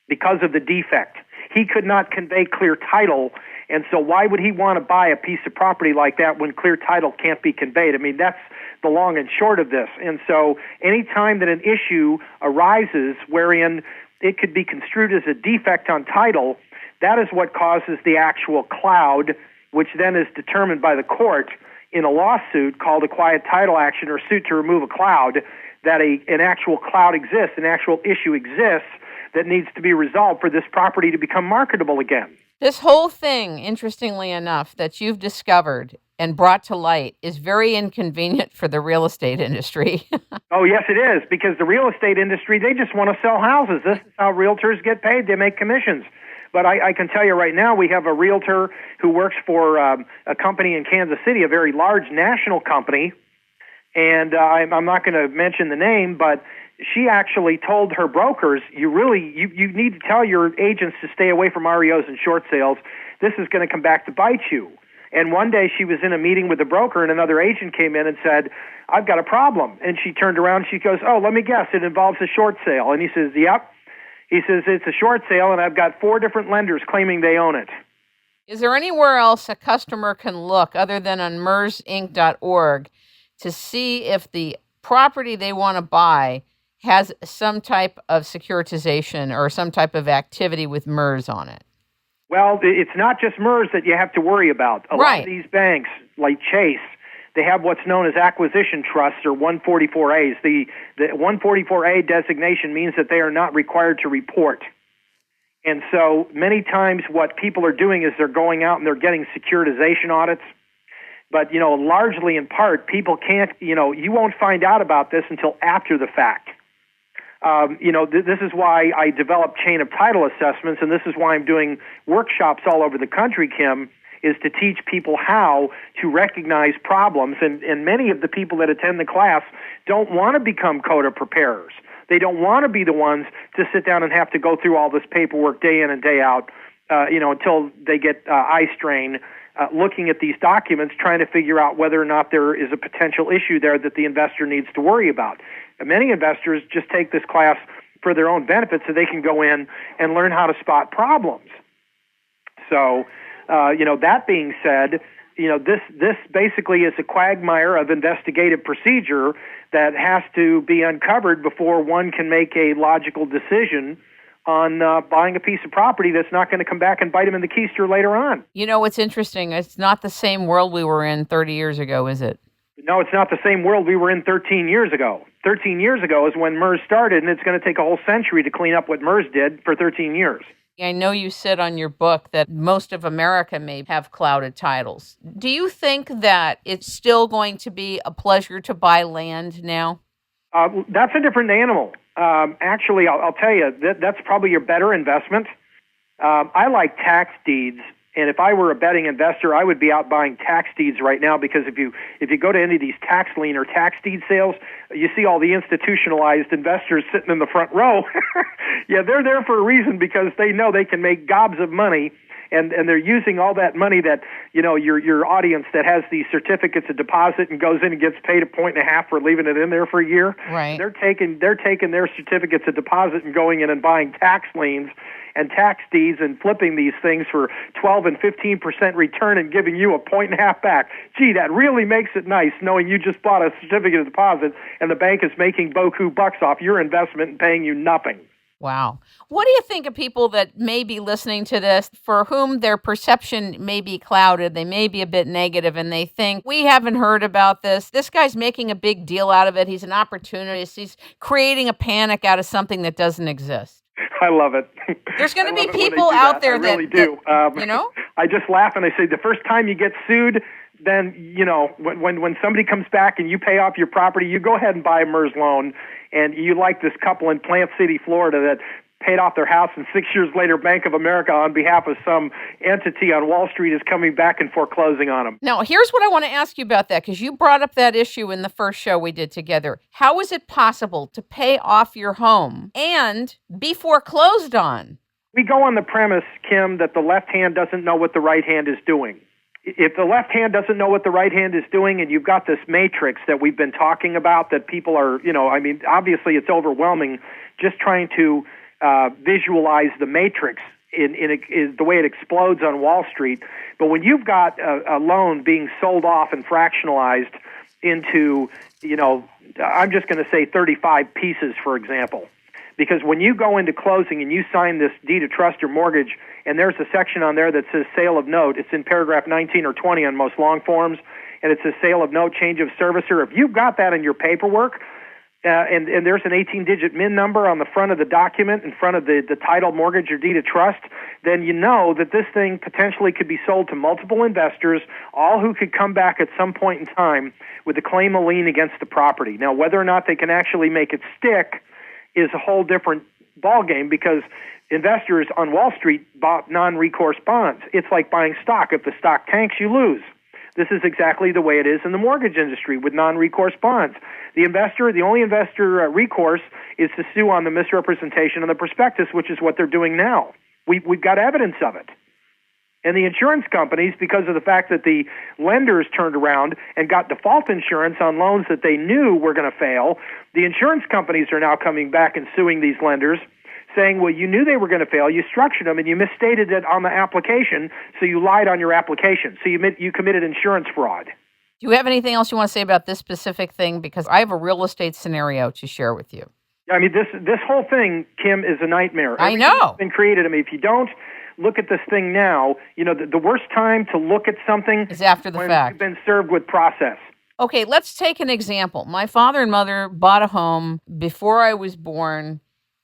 B: because of the defect. He could not convey clear title, and so why would he want to buy a piece of property like that when clear title can't be conveyed? That's the long and short of this. And so any time that an issue arises wherein it could be construed as a defect on title, that is what causes the actual cloud, which then is determined by the court in a lawsuit called a quiet title action or suit to remove a cloud, that an actual cloud exists, an actual issue exists that needs to be resolved for this property to become marketable again.
A: This whole thing, interestingly enough, that you've discovered and brought to light is very inconvenient for the real estate industry.
B: Oh, yes, it is, because the real estate industry, they just want to sell houses. This is how realtors get paid. They make commissions. But I can tell you right now, we have a realtor who works for a company in Kansas City, a very large national company, and I'm not going to mention the name, but she actually told her brokers, you need to tell your agents to stay away from REOs and short sales. This is going to come back to bite you. And one day she was in a meeting with a broker, and another agent came in and said, I've got a problem. And she turned around and she goes, oh, let me guess, it involves a short sale. And he says, yep. He says, it's a short sale, and I've got 4 different lenders claiming they own it.
A: Is there anywhere else a customer can look other than on mersinc.org to see if the property they want to buy has some type of securitization or some type of activity with MERS on it?
B: Well, it's not just MERS that you have to worry about. A lot of these banks, like Chase, they have what's known as acquisition trusts or 144As. The 144A designation means that they are not required to report. And so many times what people are doing is they're going out and they're getting securitization audits. But, largely in part, people can't, you won't find out about this until after the fact. This is why I developed chain of title assessments, and this is why I'm doing workshops all over the country, Kim, is to teach people how to recognize problems. And many of the people that attend the class don't want to become CODA preparers. They don't want to be the ones to sit down and have to go through all this paperwork day in and day out, until they get eye strain looking at these documents, trying to figure out whether or not there is a potential issue there that the investor needs to worry about. And many investors just take this class for their own benefit so they can go in and learn how to spot problems. So, that being said, this basically is a quagmire of investigative procedure that has to be uncovered before one can make a logical decision on buying a piece of property that's not going to come back and bite him in the keister later on.
A: What's interesting, it's not the same world we were in 30 years ago, is it?
B: No, it's not the same world we were in 13 years ago. 13 years ago is when MERS started, and it's going to take a whole century to clean up what MERS did for 13 years.
A: I know you said on your book that most of America may have clouded titles. Do you think that it's still going to be a pleasure to buy land now?
B: That's a different animal. Actually, I'll tell you, that's probably your better investment. I like tax deeds, and if I were a betting investor, I would be out buying tax deeds right now, because if you go to any of these tax lien or tax deed sales, you see all the institutionalized investors sitting in the front row. Yeah, they're there for a reason, because they know they can make gobs of money. And they're using all that money that, your audience that has these certificates of deposit and goes in and gets paid 1.5 for leaving it in there for a year.
A: Right.
B: They're taking their certificates of deposit and going in and buying tax liens and tax deeds and flipping these things for 12 and 15% return and giving you 1.5 back. Gee, that really makes it nice knowing you just bought a certificate of deposit and the bank is making beaucoup bucks off your investment and paying you nothing.
A: Wow. What do you think of people that may be listening to this, for whom their perception may be clouded, they may be a bit negative, and they think, we haven't heard about this. This guy's making a big deal out of it. He's an opportunist. He's creating a panic out of something that doesn't exist.
B: I love it.
A: There's going to be people out there that,
B: really do. I just laugh and I say, the first time you get sued, then, when somebody comes back and you pay off your property, you go ahead and buy a MERS loan. And you like this couple in Plant City, Florida, that paid off their house, and 6 years later, Bank of America, on behalf of some entity on Wall Street, is coming back and foreclosing on them.
A: Now, here's what I want to ask you about that, because you brought up that issue in the first show we did together. How is it possible to pay off your home and be foreclosed on?
B: We go on the premise, Kim, that the left hand doesn't know what the right hand is doing. If the left hand doesn't know what the right hand is doing, and you've got this matrix that we've been talking about that people are, obviously it's overwhelming just trying to visualize the matrix in the way it explodes on Wall Street. But when you've got a loan being sold off and fractionalized into, I'm just going to say 35 pieces, for example. Because when you go into closing and you sign this deed of trust or mortgage, and there's a section on there that says sale of note, it's in paragraph 19 or 20 on most long forms, and it says sale of note, change of servicer. If you've got that in your paperwork, and there's an 18-digit MIN number on the front of the document, in front of the title, mortgage, or deed of trust, then you know that this thing potentially could be sold to multiple investors, all who could come back at some point in time with a claim of lien against the property. Now, whether or not they can actually make it stick is a whole different ballgame, because investors on Wall Street bought non-recourse bonds. It's like buying stock. If the stock tanks, you lose. This is exactly the way it is in the mortgage industry with non-recourse bonds. The only investor recourse is to sue on the misrepresentation of the prospectus, which is what they're doing now. We've got evidence of it. And the insurance companies, because of the fact that the lenders turned around and got default insurance on loans that they knew were going to fail, the insurance companies are now coming back and suing these lenders, saying, well, you knew they were going to fail, you structured them, and you misstated it on the application, so you lied on your application. So you committed insurance fraud.
A: Do you have anything else you want to say about this specific thing? Because I have a real estate scenario to share with you.
B: I mean, this whole thing, Kim, is a nightmare.
A: I know.
B: It's been created. I mean, if you don't look at this thing now, the worst time to look at something
A: is after the fact.
B: You've been served with process.
A: Okay, let's take an example. My father and mother bought a home before I was born,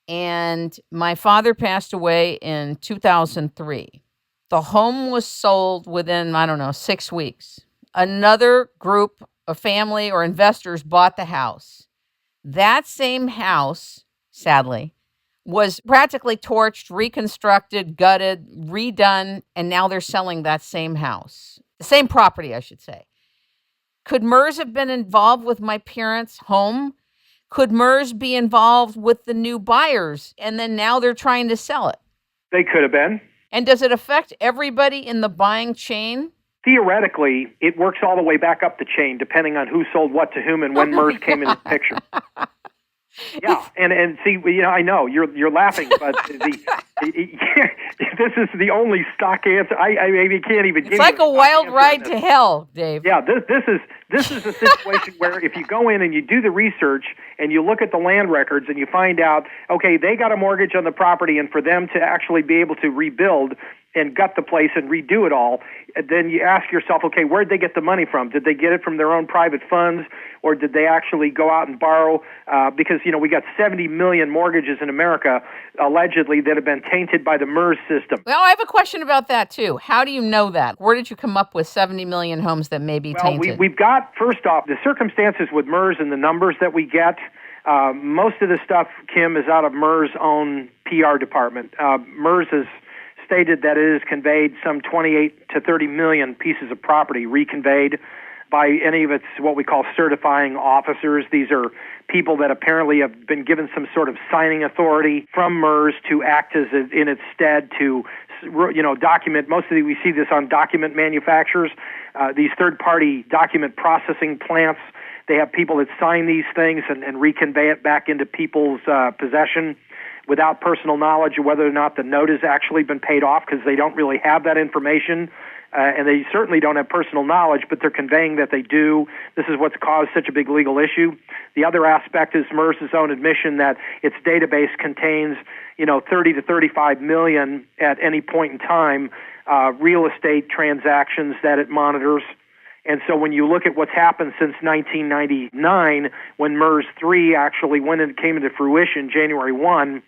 A: and my father passed away in 2003. The home was sold within, 6 weeks. another group, a family or investors bought the house. That same house, sadly, was practically torched, reconstructed, gutted, redone, and now they're selling that same house. The same property, I should say. Could MERS have been involved with my parents' home? Could MERS be involved with the new buyers and then now they're trying to sell it?
B: They could have been.
A: And does it affect everybody in the buying chain?
B: Theoretically, it works all the way back up the chain, depending on who sold what to whom and when MERS came into the picture. Yeah, and see, I know you're laughing, but this is the only stock answer. I maybe can't even.
A: It's like a wild ride to hell, Dave.
B: Yeah, this is a situation where if you go in and you do the research and you look at the land records and you find out, okay, they got a mortgage on the property, and for them to actually be able to rebuild and gut the place and redo it all, then you ask yourself, okay, where'd they get the money from? Did they get it from their own private funds, or did they actually go out and borrow? Because, we got 70 million mortgages in America, allegedly, that have been tainted by the MERS system.
A: Well, I have a question about that, too. How do you know that? Where did you come up with 70 million homes that may be tainted?
B: We've got, first off, the circumstances with MERS and the numbers that we get. Most of the stuff, Kim, is out of MERS' own PR department. MERS has stated that it has conveyed some 28 to 30 million pieces of property, reconveyed by any of its what we call certifying officers. These are people that apparently have been given some sort of signing authority from MERS to act as in its stead to document. Mostly we see this on document manufacturers, these third-party document processing plants. They have people that sign these things and reconvey it back into people's possession without personal knowledge of whether or not the note has actually been paid off, because they don't really have that information, and they certainly don't have personal knowledge, but they're conveying that they do. This is what's caused such a big legal issue. The other aspect is MERS's own admission that its database contains 30 to 35 million at any point in time real estate transactions that it monitors. And so when you look at what's happened since 1999, when MERS 3 actually came into fruition January 1,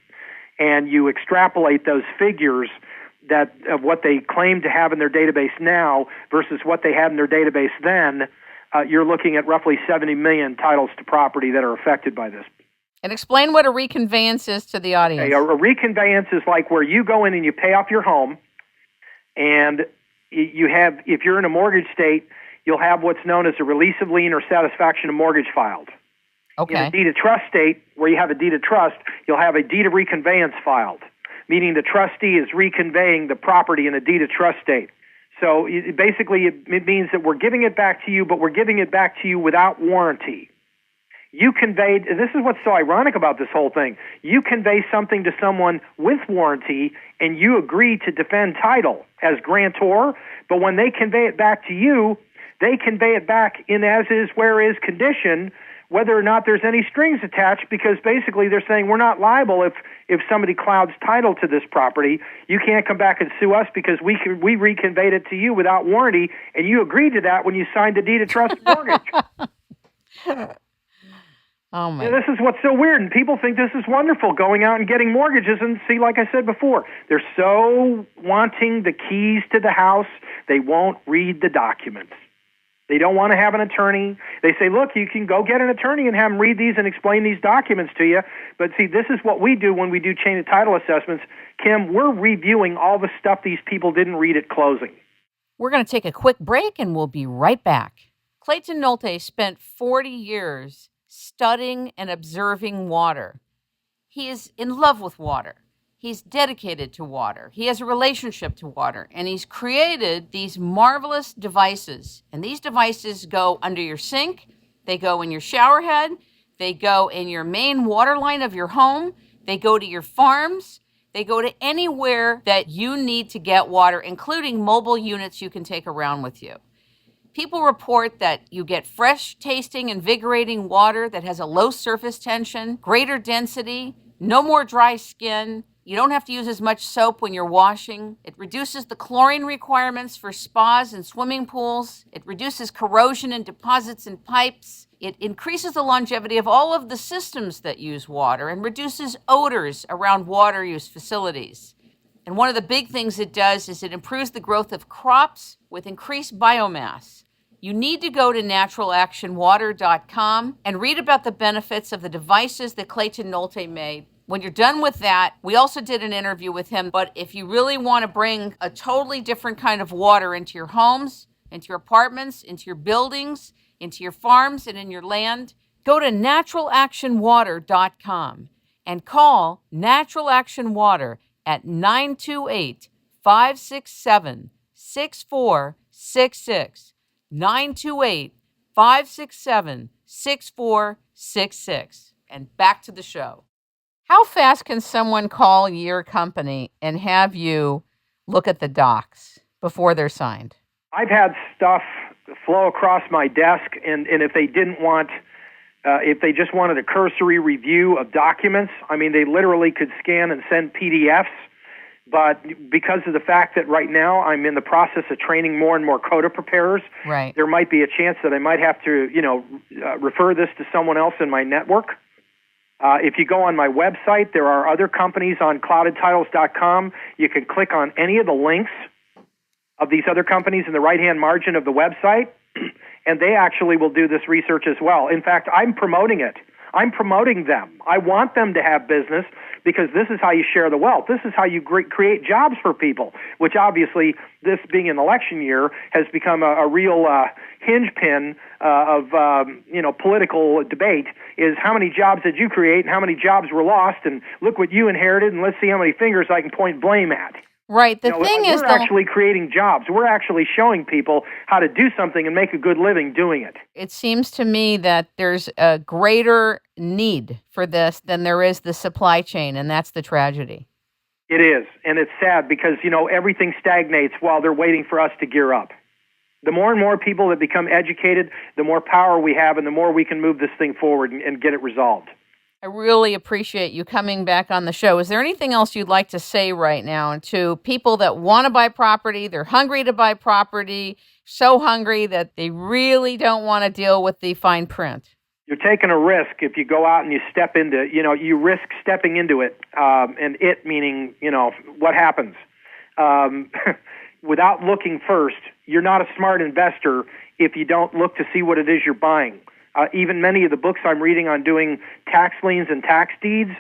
B: and you extrapolate those figures of what they claim to have in their database now versus what they had in their database then, you're looking at roughly 70 million titles to property that are affected by this.
A: And explain what a reconveyance is to the audience.
B: Okay, a reconveyance is like where you go in and you pay off your home, and you have, if you're in a mortgage state, you'll have what's known as a release of lien or satisfaction of mortgage filed.
A: Okay.
B: In a deed of trust state, where you have a deed of trust, you'll have a deed of reconveyance filed, meaning the trustee is reconveying the property in a deed of trust state. So basically it means that we're giving it back to you, but we're giving it back to you without warranty. You conveyed, this is what's so ironic about this whole thing, you convey something to someone with warranty and you agree to defend title as grantor, but when they convey it back to you, they convey it back in as is, where is condition, whether or not there's any strings attached, because basically they're saying we're not liable if somebody clouds title to this property. You can't come back and sue us because we reconveyed it to you without warranty, and you agreed to that when you signed the deed of trust mortgage.
A: Oh my!
B: This is what's so weird, and people think this is wonderful, going out and getting mortgages. And see, like I said before, they're so wanting the keys to the house, they won't read the documents. They don't want to have an attorney. They say, look, you can go get an attorney and have them read these and explain these documents to you. But see, this is what we do when we do chain of title assessments. Kim, we're reviewing all the stuff these people didn't read at closing.
A: We're going to take a quick break and we'll be right back. Clayton Nolte spent 40 years studying and observing water. He is in love with water. He's dedicated to water. He has a relationship to water, and he's created these marvelous devices. And these devices go under your sink, they go in your shower head, they go in your main water line of your home, they go to your farms, they go to anywhere that you need to get water, including mobile units you can take around with you. People report that you get fresh tasting, invigorating water that has a low surface tension, greater density, no more dry skin. You don't have to use as much soap when you're washing. It reduces the chlorine requirements for spas and swimming pools. It reduces corrosion in deposits and pipes. It increases the longevity of all of the systems that use water and reduces odors around water use facilities. And one of the big things it does is it improves the growth of crops with increased biomass. You need to go to naturalactionwater.com and read about the benefits of the devices that Clayton Nolte made. When you're done with that, we also did an interview with him, but if you really want to bring a totally different kind of water into your homes, into your apartments, into your buildings, into your farms, and in your land, go to naturalactionwater.com and call Natural Action Water at 928-567-6466. 928-567-6466. And back to the show. How fast can someone call your company and have you look at the docs before they're signed?
B: I've had stuff flow across my desk, and if they didn't want, if they just wanted a cursory review of documents, I mean, they literally could scan and send PDFs. But because of the fact that right now I'm in the process of training more and more coda preparers,
A: right,
B: there might be a chance that I might have to, refer this to someone else in my network. If you go on my website, there are other companies on cloudedtitles.com. You can click on any of the links of these other companies in the right-hand margin of the website, and they actually will do this research as well. In fact, I'm promoting it. I'm promoting them. I want them to have business because this is how you share the wealth. This is how you create jobs for people, which obviously, this being an election year, has become a real hinge pin of political debate, is how many jobs did you create and how many jobs were lost, and look what you inherited, and let's see how many fingers I can point blame at.
A: Right. The thing is,
B: we're actually creating jobs. We're actually showing people how to do something and make a good living doing it.
A: It seems to me that there's a greater need for this than there is the supply chain, and that's the tragedy.
B: It is, and it's sad because, everything stagnates while they're waiting for us to gear up. The more and more people that become educated, the more power we have and the more we can move this thing forward and get it resolved.
A: I really appreciate you coming back on the show. Is there anything else you'd like to say right now to people that want to buy property, they're hungry to buy property, so hungry that they really don't want to deal with the fine print?
B: You're taking a risk if you go out and you step into, you risk stepping into it, and it meaning, what happens. Without looking first, you're not a smart investor if you don't look to see what it is you're buying. Even many of the books I'm reading on doing tax liens and tax deeds,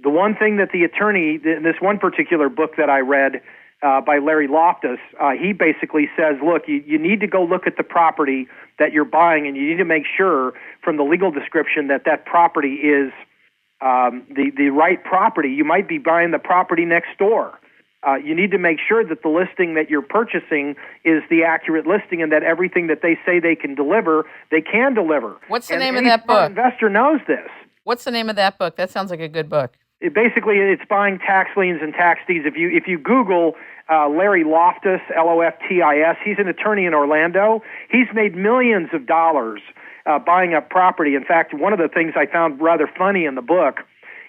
B: the one thing that the attorney, this one particular book that I read by Larry Loftus, he basically says, look, you need to go look at the property that you're buying, and you need to make sure from the legal description that that property is the right property. You might be buying the property next door. You need to make sure that the listing that you're purchasing is the accurate listing and that everything that they say they can deliver, they can deliver.
A: What's the name of that book?
B: Any investor knows this.
A: What's the name of that book? That sounds like a good book.
B: It's buying tax liens and tax deeds. If you Google Larry Loftus, Loftis, he's an attorney in Orlando. He's made millions of dollars buying up property. In fact, one of the things I found rather funny in the book,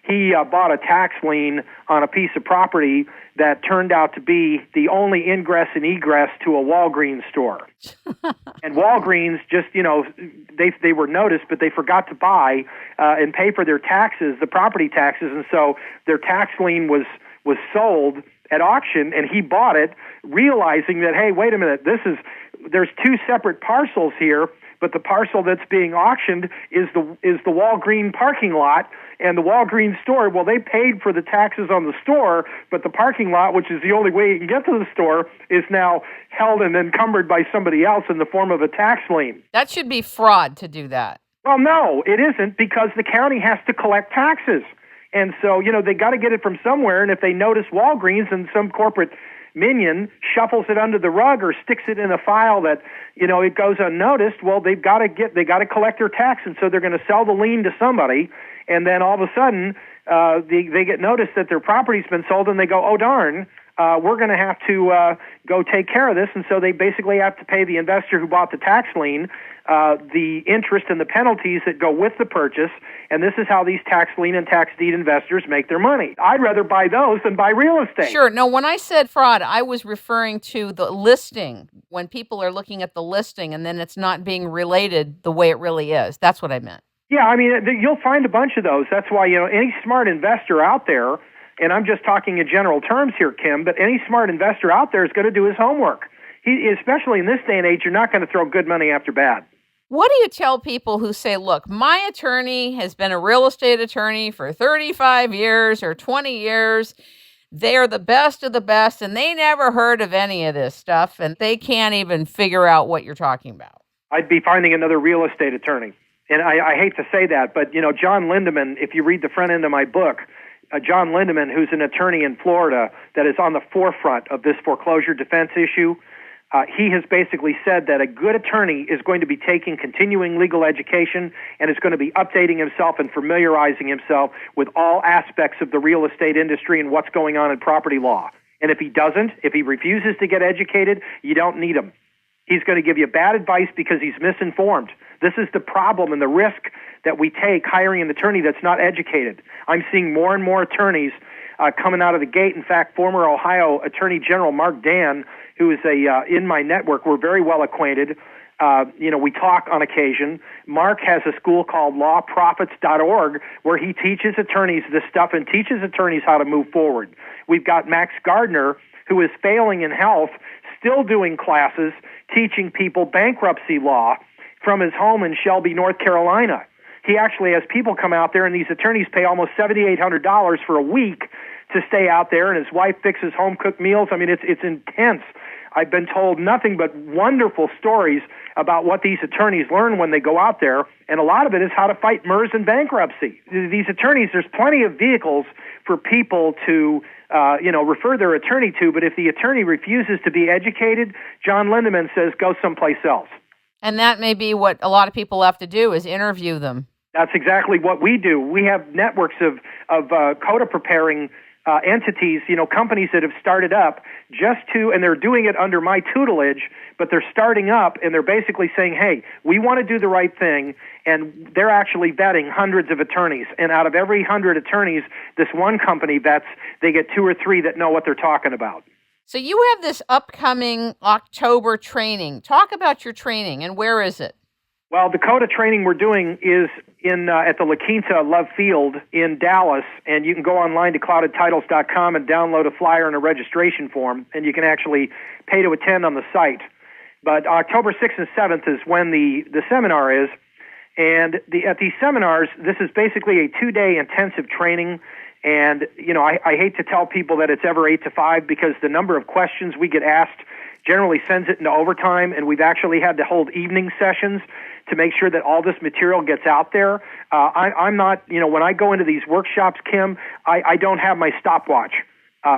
B: he bought a tax lien on a piece of property that turned out to be the only ingress and egress to a Walgreens store. And Walgreens just, they were noticed, but they forgot to buy and pay for their taxes, the property taxes, and so their tax lien was sold at auction, and he bought it, realizing that, hey, wait a minute, there's two separate parcels here, but the parcel that's being auctioned is the Walgreens parking lot, and the Walgreens store, well, they paid for the taxes on the store, but the parking lot, which is the only way you can get to the store, is now held and encumbered by somebody else in the form of a tax lien.
A: That should be fraud to do that.
B: Well, no, it isn't, because the county has to collect taxes. And so, they got to get it from somewhere, and if they notice Walgreens and some corporate minion shuffles it under the rug or sticks it in a file that, it goes unnoticed, well, they got to collect their tax, and so they're going to sell the lien to somebody, and then all of a sudden they get notice that their property's been sold, and they go, oh, darn, we're going to have to go take care of this, and so they basically have to pay the investor who bought the tax lien the interest and the penalties that go with the purchase, and this is how these tax lien and tax deed investors make their money. I'd rather buy those than buy real estate.
A: Sure. No, when I said fraud, I was referring to the listing, when people are looking at the listing and then it's not being related the way it really is. That's what I meant.
B: Yeah, I mean, you'll find a bunch of those. That's why, any smart investor out there, and I'm just talking in general terms here, Kim, but any smart investor out there is going to do his homework. Especially in this day and age, you're not going to throw good money after bad.
A: What do you tell people who say, look, my attorney has been a real estate attorney for 35 years or 20 years. They're the best of the best, and they never heard of any of this stuff, and they can't even figure out what you're talking about?
B: I'd be finding another real estate attorney. And I hate to say that, but, John Lindeman, if you read the front end of my book, John Lindeman, who's an attorney in Florida that is on the forefront of this foreclosure defense issue, he has basically said that a good attorney is going to be taking continuing legal education and is going to be updating himself and familiarizing himself with all aspects of the real estate industry and what's going on in property law. And if he doesn't, if he refuses to get educated, you don't need him. He's going to give you bad advice because he's misinformed. This is the problem and the risk that we take hiring an attorney that's not educated. I'm seeing more and more attorneys coming out of the gate. In fact, former Ohio Attorney General Mark Dan, who is in my network, we're very well acquainted. We talk on occasion. Mark has a school called lawprofits.org where he teaches attorneys this stuff and teaches attorneys how to move forward. We've got Max Gardner, who is failing in health, still doing classes, teaching people bankruptcy law from his home in Shelby, North Carolina. He actually has people come out there, and these attorneys pay almost $7,800 for a week to stay out there, and his wife fixes home-cooked meals. I mean, it's intense. I've been told nothing but wonderful stories about what these attorneys learn when they go out there, and a lot of it is how to fight MERS and bankruptcy. These attorneys, there's plenty of vehicles for people to refer their attorney to, but if the attorney refuses to be educated, John Lindeman says go someplace else.
A: And that may be what a lot of people have to do, is interview them.
B: That's exactly what we do. We have networks of CODA preparing entities, companies that have started up and they're doing it under my tutelage, but they're starting up and they're basically saying, hey, we want to do the right thing, and they're actually vetting hundreds of attorneys. And out of every 100 attorneys, this one company vets, they get 2 or 3 that know what they're talking about.
A: So you have this upcoming October training. Talk about your training, and where is it?
B: Well, the CODA training we're doing is at the La Quinta Love Field in Dallas, and you can go online to cloudedtitles.com and download a flyer and a registration form, and you can actually pay to attend on the site. But October 6th and 7th is when the seminar is, and at these seminars, this is basically a 2-day intensive training. And, I hate to tell people that it's ever 8 to 5 because the number of questions we get asked generally sends it into overtime, and we've actually had to hold evening sessions to make sure that all this material gets out there. I'm not, when I go into these workshops, Kim, I don't have my stopwatch.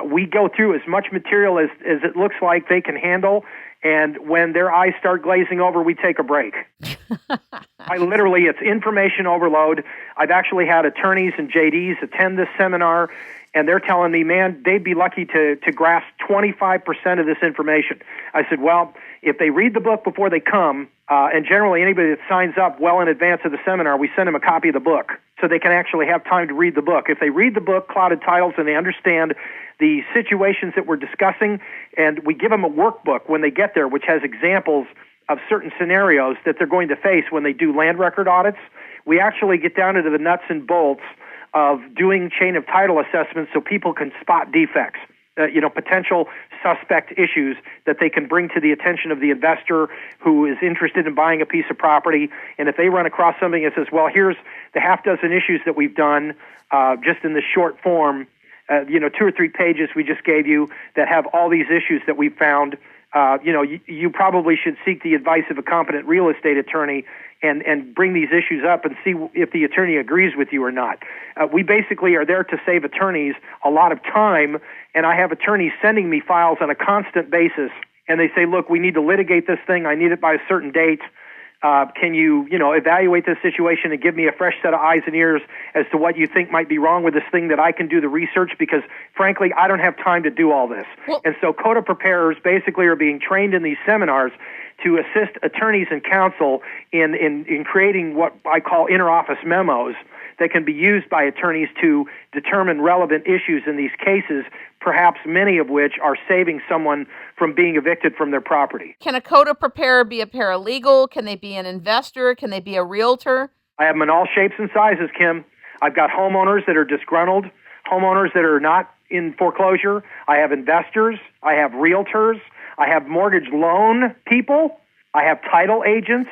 B: We go through as much material as it looks like they can handle, and when their eyes start glazing over, we take a break. It's information overload. I've actually had attorneys and JDs attend this seminar, and they're telling me, man, they'd be lucky to grasp 25% of this information. I said, well, if they read the book before they come, and generally anybody that signs up well in advance of the seminar, we send them a copy of the book so they can actually have time to read the book. If they read the book, Clouded Titles, and they understand the situations that we're discussing, and we give them a workbook when they get there, which has examples of certain scenarios that they're going to face when they do land record audits, we actually get down into the nuts and bolts of doing chain of title assessments so people can spot defects, potential suspect issues that they can bring to the attention of the investor who is interested in buying a piece of property. And if they run across something that says, well, here's the half dozen issues that we've done just in this short form, 2 or 3 pages we just gave you that have all these issues that we found, you probably should seek the advice of a competent real estate attorney and bring these issues up and see if the attorney agrees with you or not. We basically are there to save attorneys a lot of time, and I have attorneys sending me files on a constant basis, and they say, look, we need to litigate this thing. I need it by a certain date. Can you, evaluate this situation and give me a fresh set of eyes and ears as to what you think might be wrong with this thing that I can do the research? Because, frankly, I don't have time to do all this. Well, and so CODA preparers basically are being trained in these seminars to assist attorneys and counsel in creating what I call inter-office memos that can be used by attorneys to determine relevant issues in these cases, perhaps many of which are saving someone from being evicted from their property.
A: Can a CODA preparer be a paralegal? Can they be an investor? Can they be a realtor?
B: I have them in all shapes and sizes, Kim. I've got homeowners that are disgruntled, homeowners that are not in foreclosure. I have investors. I have realtors. I have mortgage loan people. I have title agents,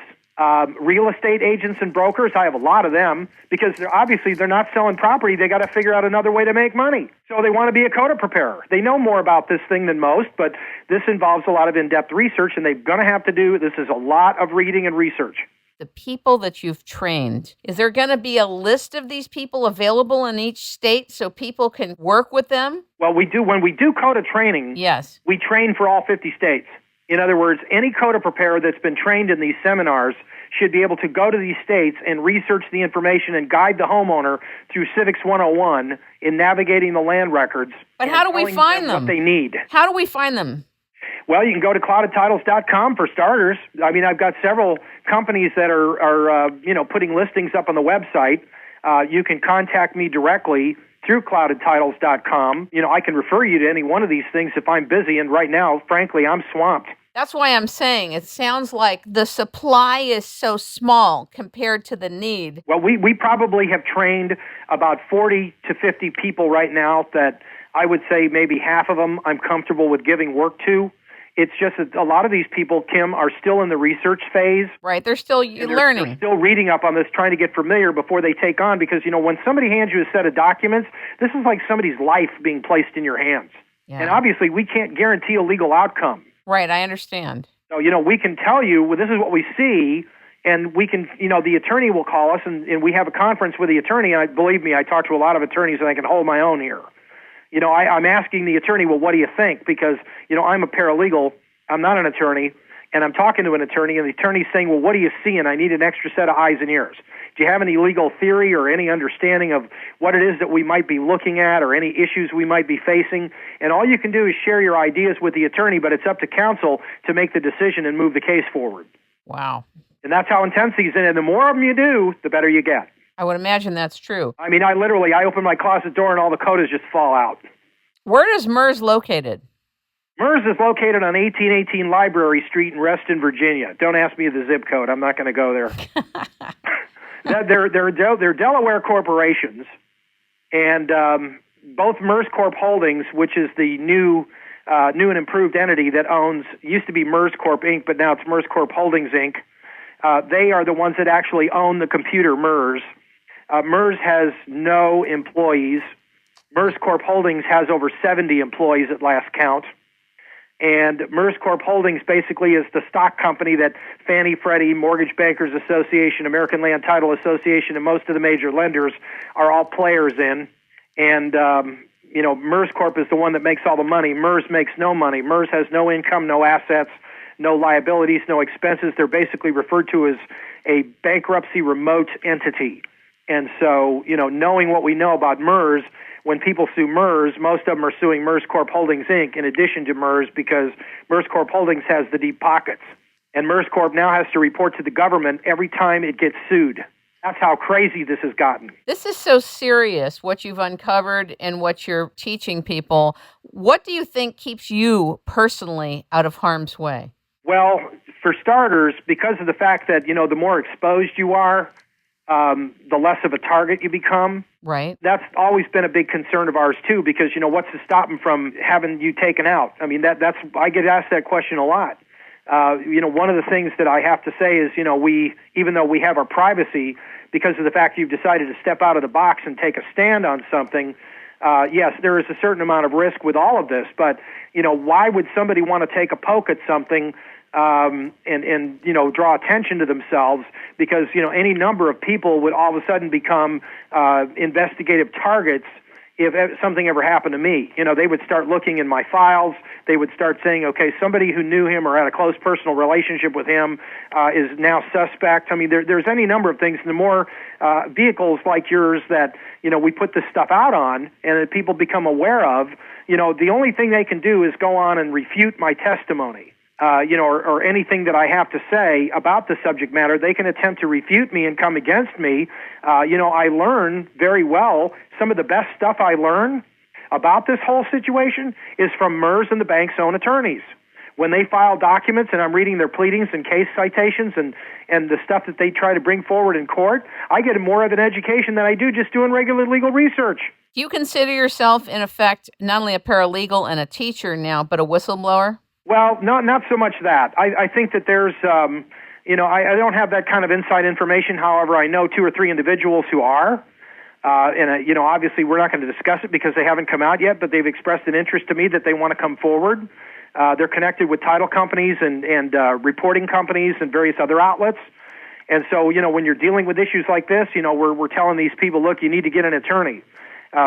B: real estate agents and brokers. I have a lot of them because they're not selling property. They got to figure out another way to make money. So they want to be a CODA preparer. They know more about this thing than most, but this involves a lot of in-depth research, and they're going to have to do this is a lot of reading and research.
A: The people that you've trained, is there going to be a list of these people available in each state so people can work with them?
B: Well, we do. When we do CODA training,
A: yes,
B: we train for all 50 states. In other words, any CODA preparer that's been trained in these seminars should be able to go to these states and research the information and guide the homeowner through Civics 101 in navigating the land records.
A: But how do we find them?
B: What they need.
A: How do we find them?
B: Well, you can go to cloudedtitles.com for starters. I mean, I've got several companies that are putting listings up on the website. You can contact me directly through cloudedtitles.com. I can refer you to any one of these things if I'm busy, and right now, frankly, I'm swamped.
A: That's why I'm saying it sounds like the supply is so small compared to the need.
B: Well, we probably have trained about 40 to 50 people right now that I would say maybe half of them I'm comfortable with giving work to. It's just that a lot of these people, Kim, are still in the research phase.
A: Right, they're still learning.
B: They're still reading up on this, trying to get familiar before they take on, because, when somebody hands you a set of documents, this is like somebody's life being placed in your hands. Yeah. And obviously, we can't guarantee a legal outcome.
A: Right, I understand.
B: So, we can tell you, well, this is what we see, and we can, the attorney will call us, and we have a conference with the attorney, and believe me, I talk to a lot of attorneys, and I can hold my own here. I'm asking the attorney, well, what do you think? Because, I'm a paralegal, I'm not an attorney, and I'm talking to an attorney, and the attorney's saying, well, what do you see? And I need an extra set of eyes and ears. Do you have any legal theory or any understanding of what it is that we might be looking at or any issues we might be facing? And all you can do is share your ideas with the attorney, but it's up to counsel to make the decision and move the case forward.
A: Wow.
B: And that's how intense these are. And the more of them you do, the better you get.
A: I would imagine that's true.
B: I mean, I open my closet door and all the CODAs just fall out.
A: Where is MERS located?
B: MERS is located on 1818 Library Street in Reston, Virginia. Don't ask me the zip code. I'm not going to go there. They're Delaware corporations, and both MERS Corp Holdings, which is the new and improved entity that used to be MERS Corp Inc., but now it's MERS Corp Holdings Inc., they are the ones that actually own the computer MERS. MERS has no employees. MERS Corp Holdings has over 70 employees at last count. And MERS Corp Holdings basically is the stock company that Fannie, Freddie, Mortgage Bankers Association, American Land Title Association, and most of the major lenders are all players in. And, MERS Corp is the one that makes all the money. MERS makes no money. MERS has no income, no assets, no liabilities, no expenses. They're basically referred to as a bankruptcy remote entity. And so, knowing what we know about MERS, when people sue MERS, most of them are suing MERS Corp Holdings, Inc., in addition to MERS, because MERS Corp Holdings has the deep pockets. And MERS Corp now has to report to the government every time it gets sued. That's how crazy this has gotten.
A: This is so serious, what you've uncovered and what you're teaching people. What do you think keeps you personally out of harm's way?
B: Well, for starters, because of the fact that, the more exposed you are, the less of a target you become.
A: Right.
B: That's always been a big concern of ours, too, because, what's to stop them from having you taken out? I mean, I get asked that question a lot. One of the things that I have to say is, even though we have our privacy, because of the fact you've decided to step out of the box and take a stand on something, yes, there is a certain amount of risk with all of this, but, why would somebody want to take a poke at something and draw attention to themselves? Because, any number of people would all of a sudden become investigative targets if something ever happened to me. They would start looking in my files. They would start saying, okay, somebody who knew him or had a close personal relationship with him is now suspect. I mean, there's any number of things. And the more vehicles like yours that, we put this stuff out on and that people become aware of, the only thing they can do is go on and refute my testimony. Or anything that I have to say about the subject matter. They can attempt to refute me and come against me. I learn very well. Some of the best stuff I learn about this whole situation is from MERS and the bank's own attorneys. When they file documents and I'm reading their pleadings and case citations and the stuff that they try to bring forward in court, I get more of an education than I do just doing regular legal research.
A: Do you consider yourself, in effect, not only a paralegal and a teacher now, but a whistleblower?
B: Well, not so much that. I think that there's, I don't have that kind of inside information. However, I know 2 or 3 individuals who are. Obviously we're not going to discuss it because they haven't come out yet, but they've expressed an interest to me that they want to come forward. They're connected with title companies and reporting companies and various other outlets. And so, when you're dealing with issues like this, we're telling these people, look, you need to get an attorney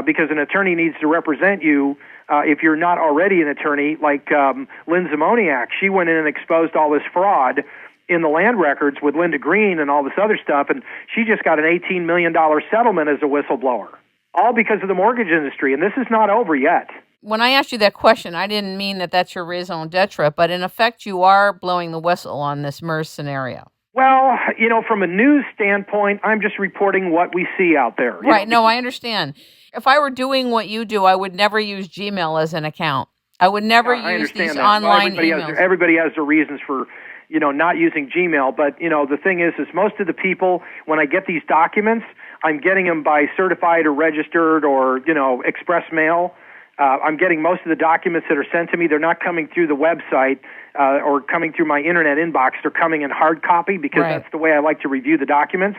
B: because an attorney needs to represent you if you're not already an attorney. Like Lynn Zamoniak, she went in and exposed all this fraud in the land records with Linda Green and all this other stuff, and she just got an $18 million settlement as a whistleblower, all because of the mortgage industry, and this is not over yet.
A: When I asked you that question, I didn't mean that that's your raison d'etre, but in effect, you are blowing the whistle on this MERS scenario.
B: Well, from a news standpoint, I'm just reporting what we see out there.
A: Right, no, I understand. If I were doing what you do, I would never use Gmail as an account. I would never use these online emails.
B: Everybody has their reasons for not using Gmail. But, the thing is most of the people, when I get these documents, I'm getting them by certified or registered or, express mail. I'm getting most of the documents that are sent to me. They're not coming through the website or coming through my internet inbox. They're coming in hard copy because that's the way I like to review the documents.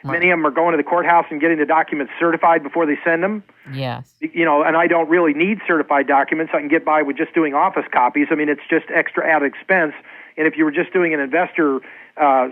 B: Right. Many of them are going to the courthouse and getting the documents certified before they send them.
A: Yes.
B: And I don't really need certified documents. I can get by with just doing office copies. I mean, it's just extra added expense. And if you were just doing an investor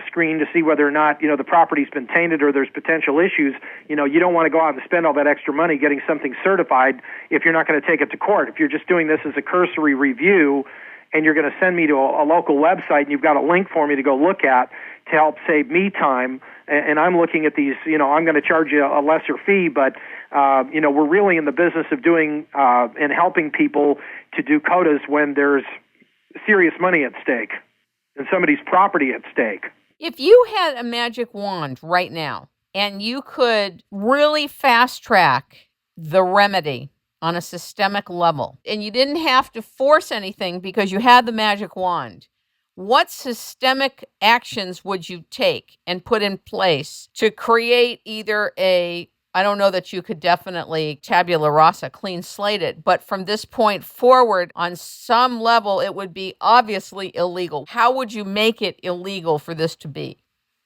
B: screen to see whether or not, the property's been tainted or there's potential issues, you don't want to go out and spend all that extra money getting something certified if you're not going to take it to court. If you're just doing this as a cursory review and you're going to send me to a local website and you've got a link for me to go look at to help save me time, and I'm looking at these, I'm going to charge you a lesser fee, but, we're really in the business of doing and helping people to do CODAs when there's serious money at stake and somebody's property at stake.
A: If you had a magic wand right now and you could really fast track the remedy on a systemic level and you didn't have to force anything because you had the magic wand, what systemic actions would you take and put in place to create either I don't know that you could definitely tabula rasa, clean slate it, but from this point forward, on some level, it would be obviously illegal. How would you make it illegal for this to be?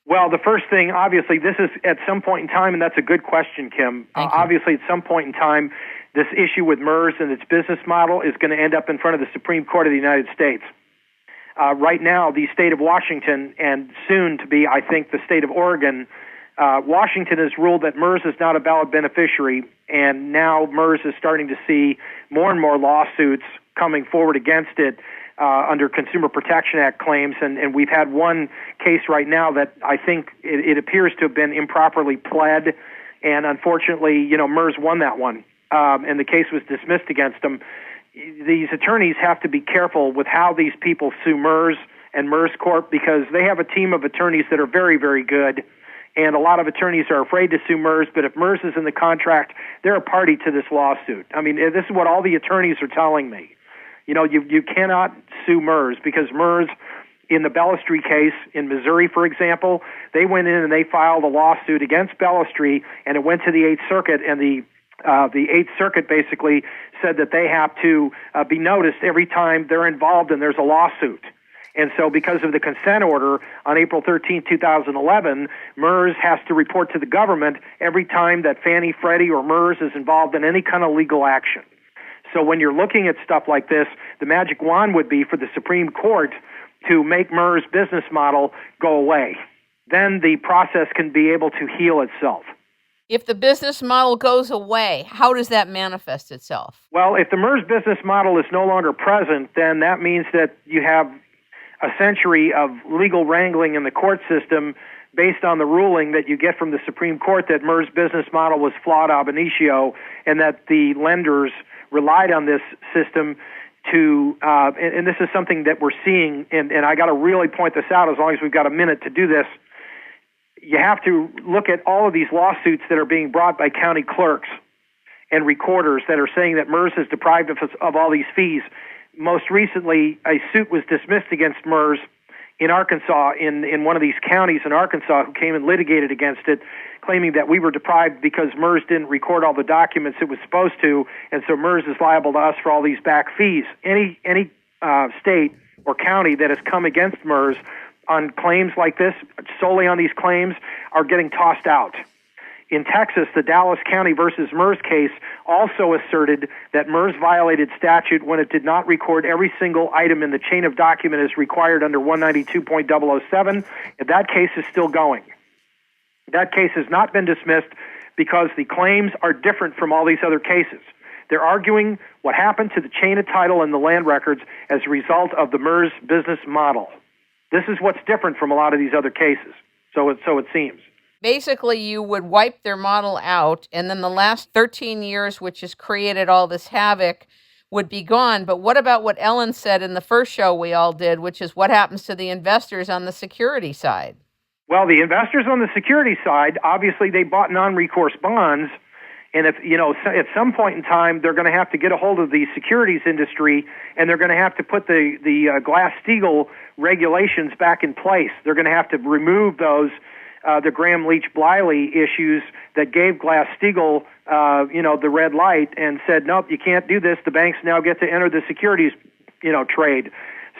B: Well, the first thing, obviously, this is at some point in time, and that's a good question, Kim. Obviously, at some point in time, this issue with MERS and its business model is going to end up in front of the Supreme Court of the United States. Right now, the state of Washington, and soon to be, I think, the state of Oregon, Washington has ruled that MERS is not a valid beneficiary, and now MERS is starting to see more and more lawsuits coming forward against it under Consumer Protection Act claims, and we've had one case right now that I think it appears to have been improperly pled, and unfortunately, MERS won that one, and the case was dismissed against them. These attorneys have to be careful with how these people sue MERS and MERS Corp because they have a team of attorneys that are very, very good. And a lot of attorneys are afraid to sue MERS, but if MERS is in the contract, they're a party to this lawsuit. I mean, this is what all the attorneys are telling me. You cannot sue MERS because MERS, in the Bellestry case in Missouri, for example, they went in and they filed a lawsuit against Bellestry, and it went to the 8th Circuit, and the 8th Circuit basically said that they have to be noticed every time they're involved and there's a lawsuit. And so because of the consent order on April 13, 2011, MERS has to report to the government every time that Fannie, Freddie, or MERS is involved in any kind of legal action. So when you're looking at stuff like this, the magic wand would be for the Supreme Court to make MERS business model go away. Then the process can be able to heal itself.
A: If the business model goes away, how does that manifest itself?
B: Well, if the MERS business model is no longer present, then that means that you have a century of legal wrangling in the court system based on the ruling that you get from the Supreme Court that MERS business model was flawed ab initio and that the lenders relied on this system to, and this is something that we're seeing, and I got to really point this out as long as we've got a minute to do this. You have to look at all of these lawsuits that are being brought by county clerks and recorders that are saying that MERS is deprived of all these fees. Most recently, a suit was dismissed against MERS in Arkansas, in one of these counties in Arkansas, who came and litigated against it, claiming that we were deprived because MERS didn't record all the documents it was supposed to, and so MERS is liable to us for all these back fees. Any state or county that has come against MERS on claims like this, solely on these claims, are getting tossed out. In Texas, the Dallas County versus MERS case also asserted that MERS violated statute when it did not record every single item in the chain of document as required under 192.007, and that case is still going. That case has not been dismissed because the claims are different from all these other cases. They're arguing what happened to the chain of title and the land records as a result of the MERS business model. This is what's different from a lot of these other cases, so it seems.
A: Basically, you would wipe their model out, and then the last 13 years, which has created all this havoc, would be gone. But what about what Ellen said in the first show we all did, which is what happens to the investors on the security side?
B: Well, the investors on the security side, obviously they bought non-recourse bonds, and if at some point in time they're going to have to get a hold of the securities industry, and they're going to have to put the Glass-Steagall regulations back in place. They're going to have to remove those the Graham-Leach-Bliley issues that gave Glass-Steagall the red light and said, nope, you can't do this. The banks now get to enter the securities trade.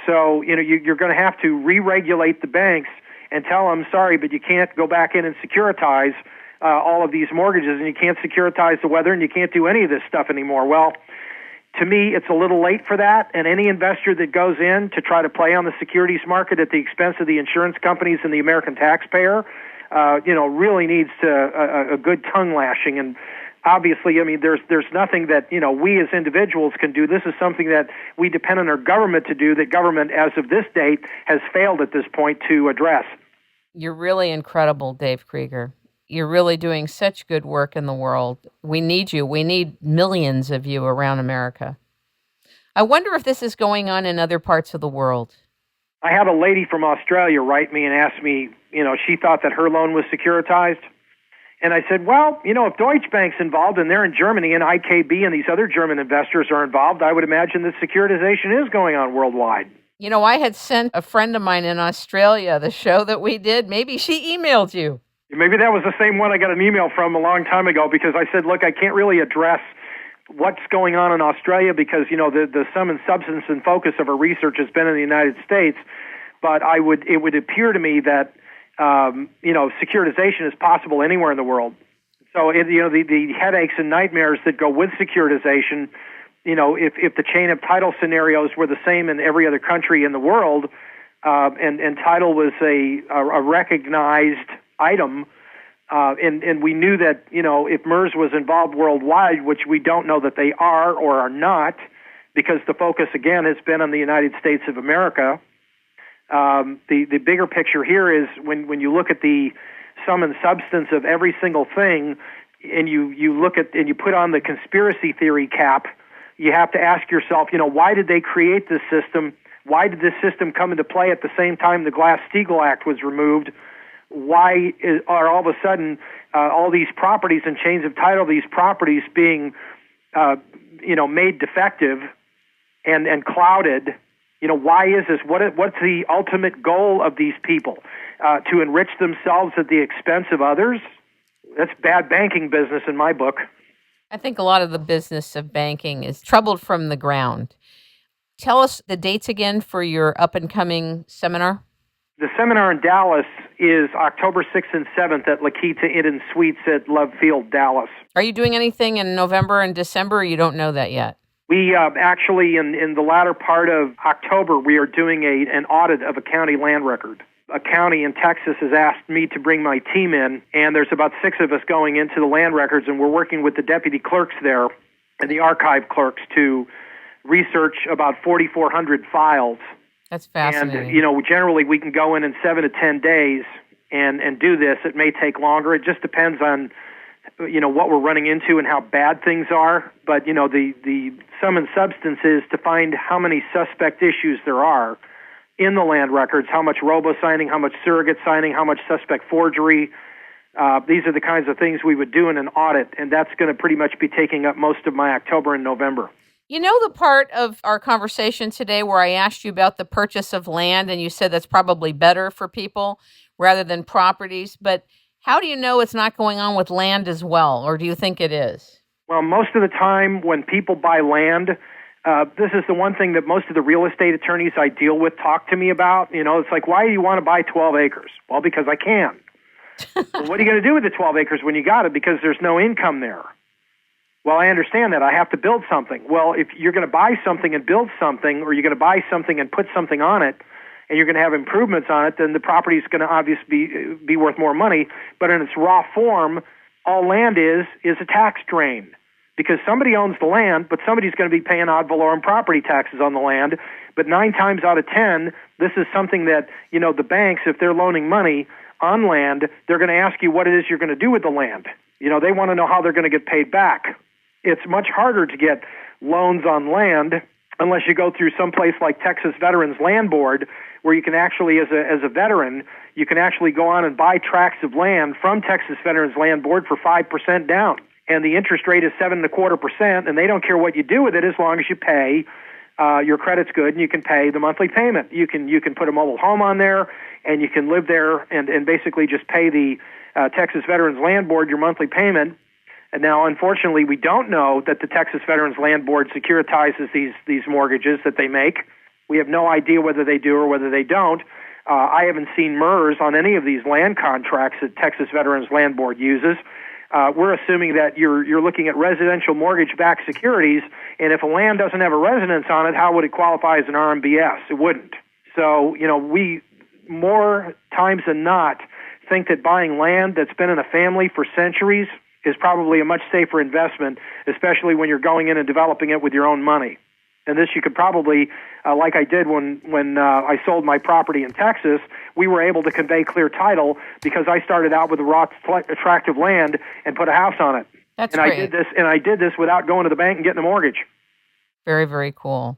B: So you're going to have to re-regulate the banks and tell them, sorry, but you can't go back in and securitize all of these mortgages, and you can't securitize the weather, and you can't do any of this stuff anymore. Well, to me, it's a little late for that, and any investor that goes in to try to play on the securities market at the expense of the insurance companies and the American taxpayer, really needs a good tongue lashing. And obviously, I mean, there's nothing that we as individuals can do. This is something that we depend on our government to do. That government, as of this date, has failed at this point to address.
A: You're really incredible, Dave Krieger. You're really doing such good work in the world. We need you. We need millions of you around America. I wonder if this is going on in other parts of the world.
B: I had a lady from Australia write me and ask me, she thought that her loan was securitized. And I said, well, if Deutsche Bank's involved and they're in Germany and IKB and these other German investors are involved, I would imagine that securitization is going on worldwide.
A: I had sent a friend of mine in Australia the show that we did. Maybe she emailed you.
B: Maybe that was the same one I got an email from a long time ago, because I said, look, I can't really address what's going on in Australia because, the sum and substance and focus of our research has been in the United States. But it would appear to me that, securitization is possible anywhere in the world. So, the headaches and nightmares that go with securitization, if the chain of title scenarios were the same in every other country in the world, and title was a recognized item, and we knew that, if MERS was involved worldwide, which we don't know that they are or are not, because the focus, again, has been on the United States of America. The bigger picture here is when you look at the sum and substance of every single thing, and you look at and you put on the conspiracy theory cap, you have to ask yourself, why did they create this system? Why did this system come into play at the same time the Glass-Steagall Act was removed? Why are all of a sudden all these properties and chains of title, these properties being made defective and clouded? Why is this? What's the ultimate goal of these people? To enrich themselves at the expense of others? That's bad banking business in my book.
A: I think a lot of the business of banking is troubled from the ground. Tell us the dates again for your up-and-coming seminar.
B: The seminar in Dallas is October 6th and 7th at La Quinta Inn & Suites at Love Field, Dallas.
A: Are you doing anything in November and December, or you don't know that yet?
B: We actually, in the latter part of October, we are doing an audit of a county land record. A county in Texas has asked me to bring my team in, and there's about 6 of us going into the land records, and we're working with the deputy clerks there and the archive clerks to research about 4,400 files.
A: That's fascinating.
B: And, generally we can go in 7 to 10 days and do this. It may take longer. It just depends on, what we're running into and how bad things are. But, the sum and substance is to find how many suspect issues there are in the land records, how much robo-signing, how much surrogate signing, how much suspect forgery. These are the kinds of things we would do in an audit, and that's going to pretty much be taking up most of my October and November.
A: The part of our conversation today where I asked you about the purchase of land, and you said that's probably better for people rather than properties, but how do you know it's not going on with land as well, or do you think it is?
B: Well, most of the time when people buy land, This is the one thing that most of the real estate attorneys I deal with talk to me about. It's like, why do you want to buy 12 acres? Well, because I can. Well, what are you going to do with the 12 acres when you got it? Because there's no income there. Well, I understand that. I have to build something. Well, if you're going to buy something and build something, or you're going to buy something and put something on it, and you're going to have improvements on it, then the property is going to obviously be worth more money. But in its raw form, all land is a tax drain, because somebody owns the land, but somebody's going to be paying ad valorem property taxes on the land. But 9 times out of 10, this is something that, the banks, if they're loaning money on land, they're going to ask you what it is you're going to do with the land. They want to know how they're going to get paid back. It's much harder to get loans on land unless you go through some place like Texas Veterans Land Board, where you can actually, as a veteran, you can actually go on and buy tracts of land from Texas Veterans Land Board for 5% down. And the interest rate is 7.25%, and they don't care what you do with it as long as you pay. Your credit's good, and you can pay the monthly payment. You can put a mobile home on there, and you can live there and basically just pay the Texas Veterans Land Board your monthly payment. And now, unfortunately, we don't know that the Texas Veterans Land Board securitizes these mortgages that they make. We have no idea whether they do or whether they don't. I haven't seen MERS on any of these land contracts that Texas Veterans Land Board uses. We're assuming that you're looking at residential mortgage-backed securities, and if a land doesn't have a residence on it, how would it qualify as an RMBS? It wouldn't. So, we more times than not think that buying land that's been in a family for centuries is probably a much safer investment, especially when you're going in and developing it with your own money. And this you could probably, like I did when I sold my property in Texas, we were able to convey clear title because I started out with a raw tract of land and put a house on it.
A: That's
B: great. I did this without going to the bank and getting a mortgage.
A: Very, very cool.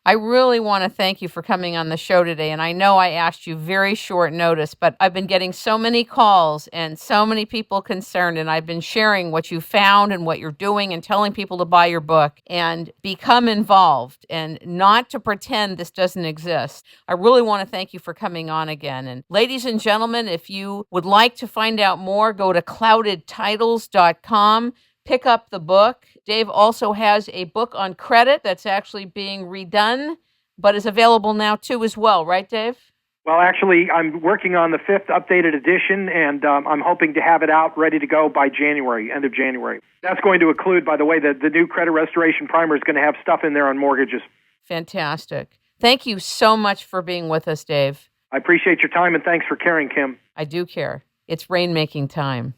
A: I really want to thank you for coming on the show today. And I know I asked you very short notice, but I've been getting so many calls and so many people concerned. And I've been sharing what you found and what you're doing and telling people to buy your book and become involved and not to pretend this doesn't exist. I really want to thank you for coming on again. And ladies and gentlemen, if you would like to find out more, go to cloudedtitles.com. Pick up the book. Dave also has a book on credit that's actually being redone, but is available now too as well, right, Dave?
B: Well, actually, I'm working on the 5th updated edition, and I'm hoping to have it out ready to go by January, end of January. That's going to include, by the way, the new credit restoration primer is going to have stuff in there on mortgages.
A: Fantastic. Thank you so much for being with us, Dave.
B: I appreciate your time, and thanks for caring, Kim.
A: I do care. It's rainmaking time.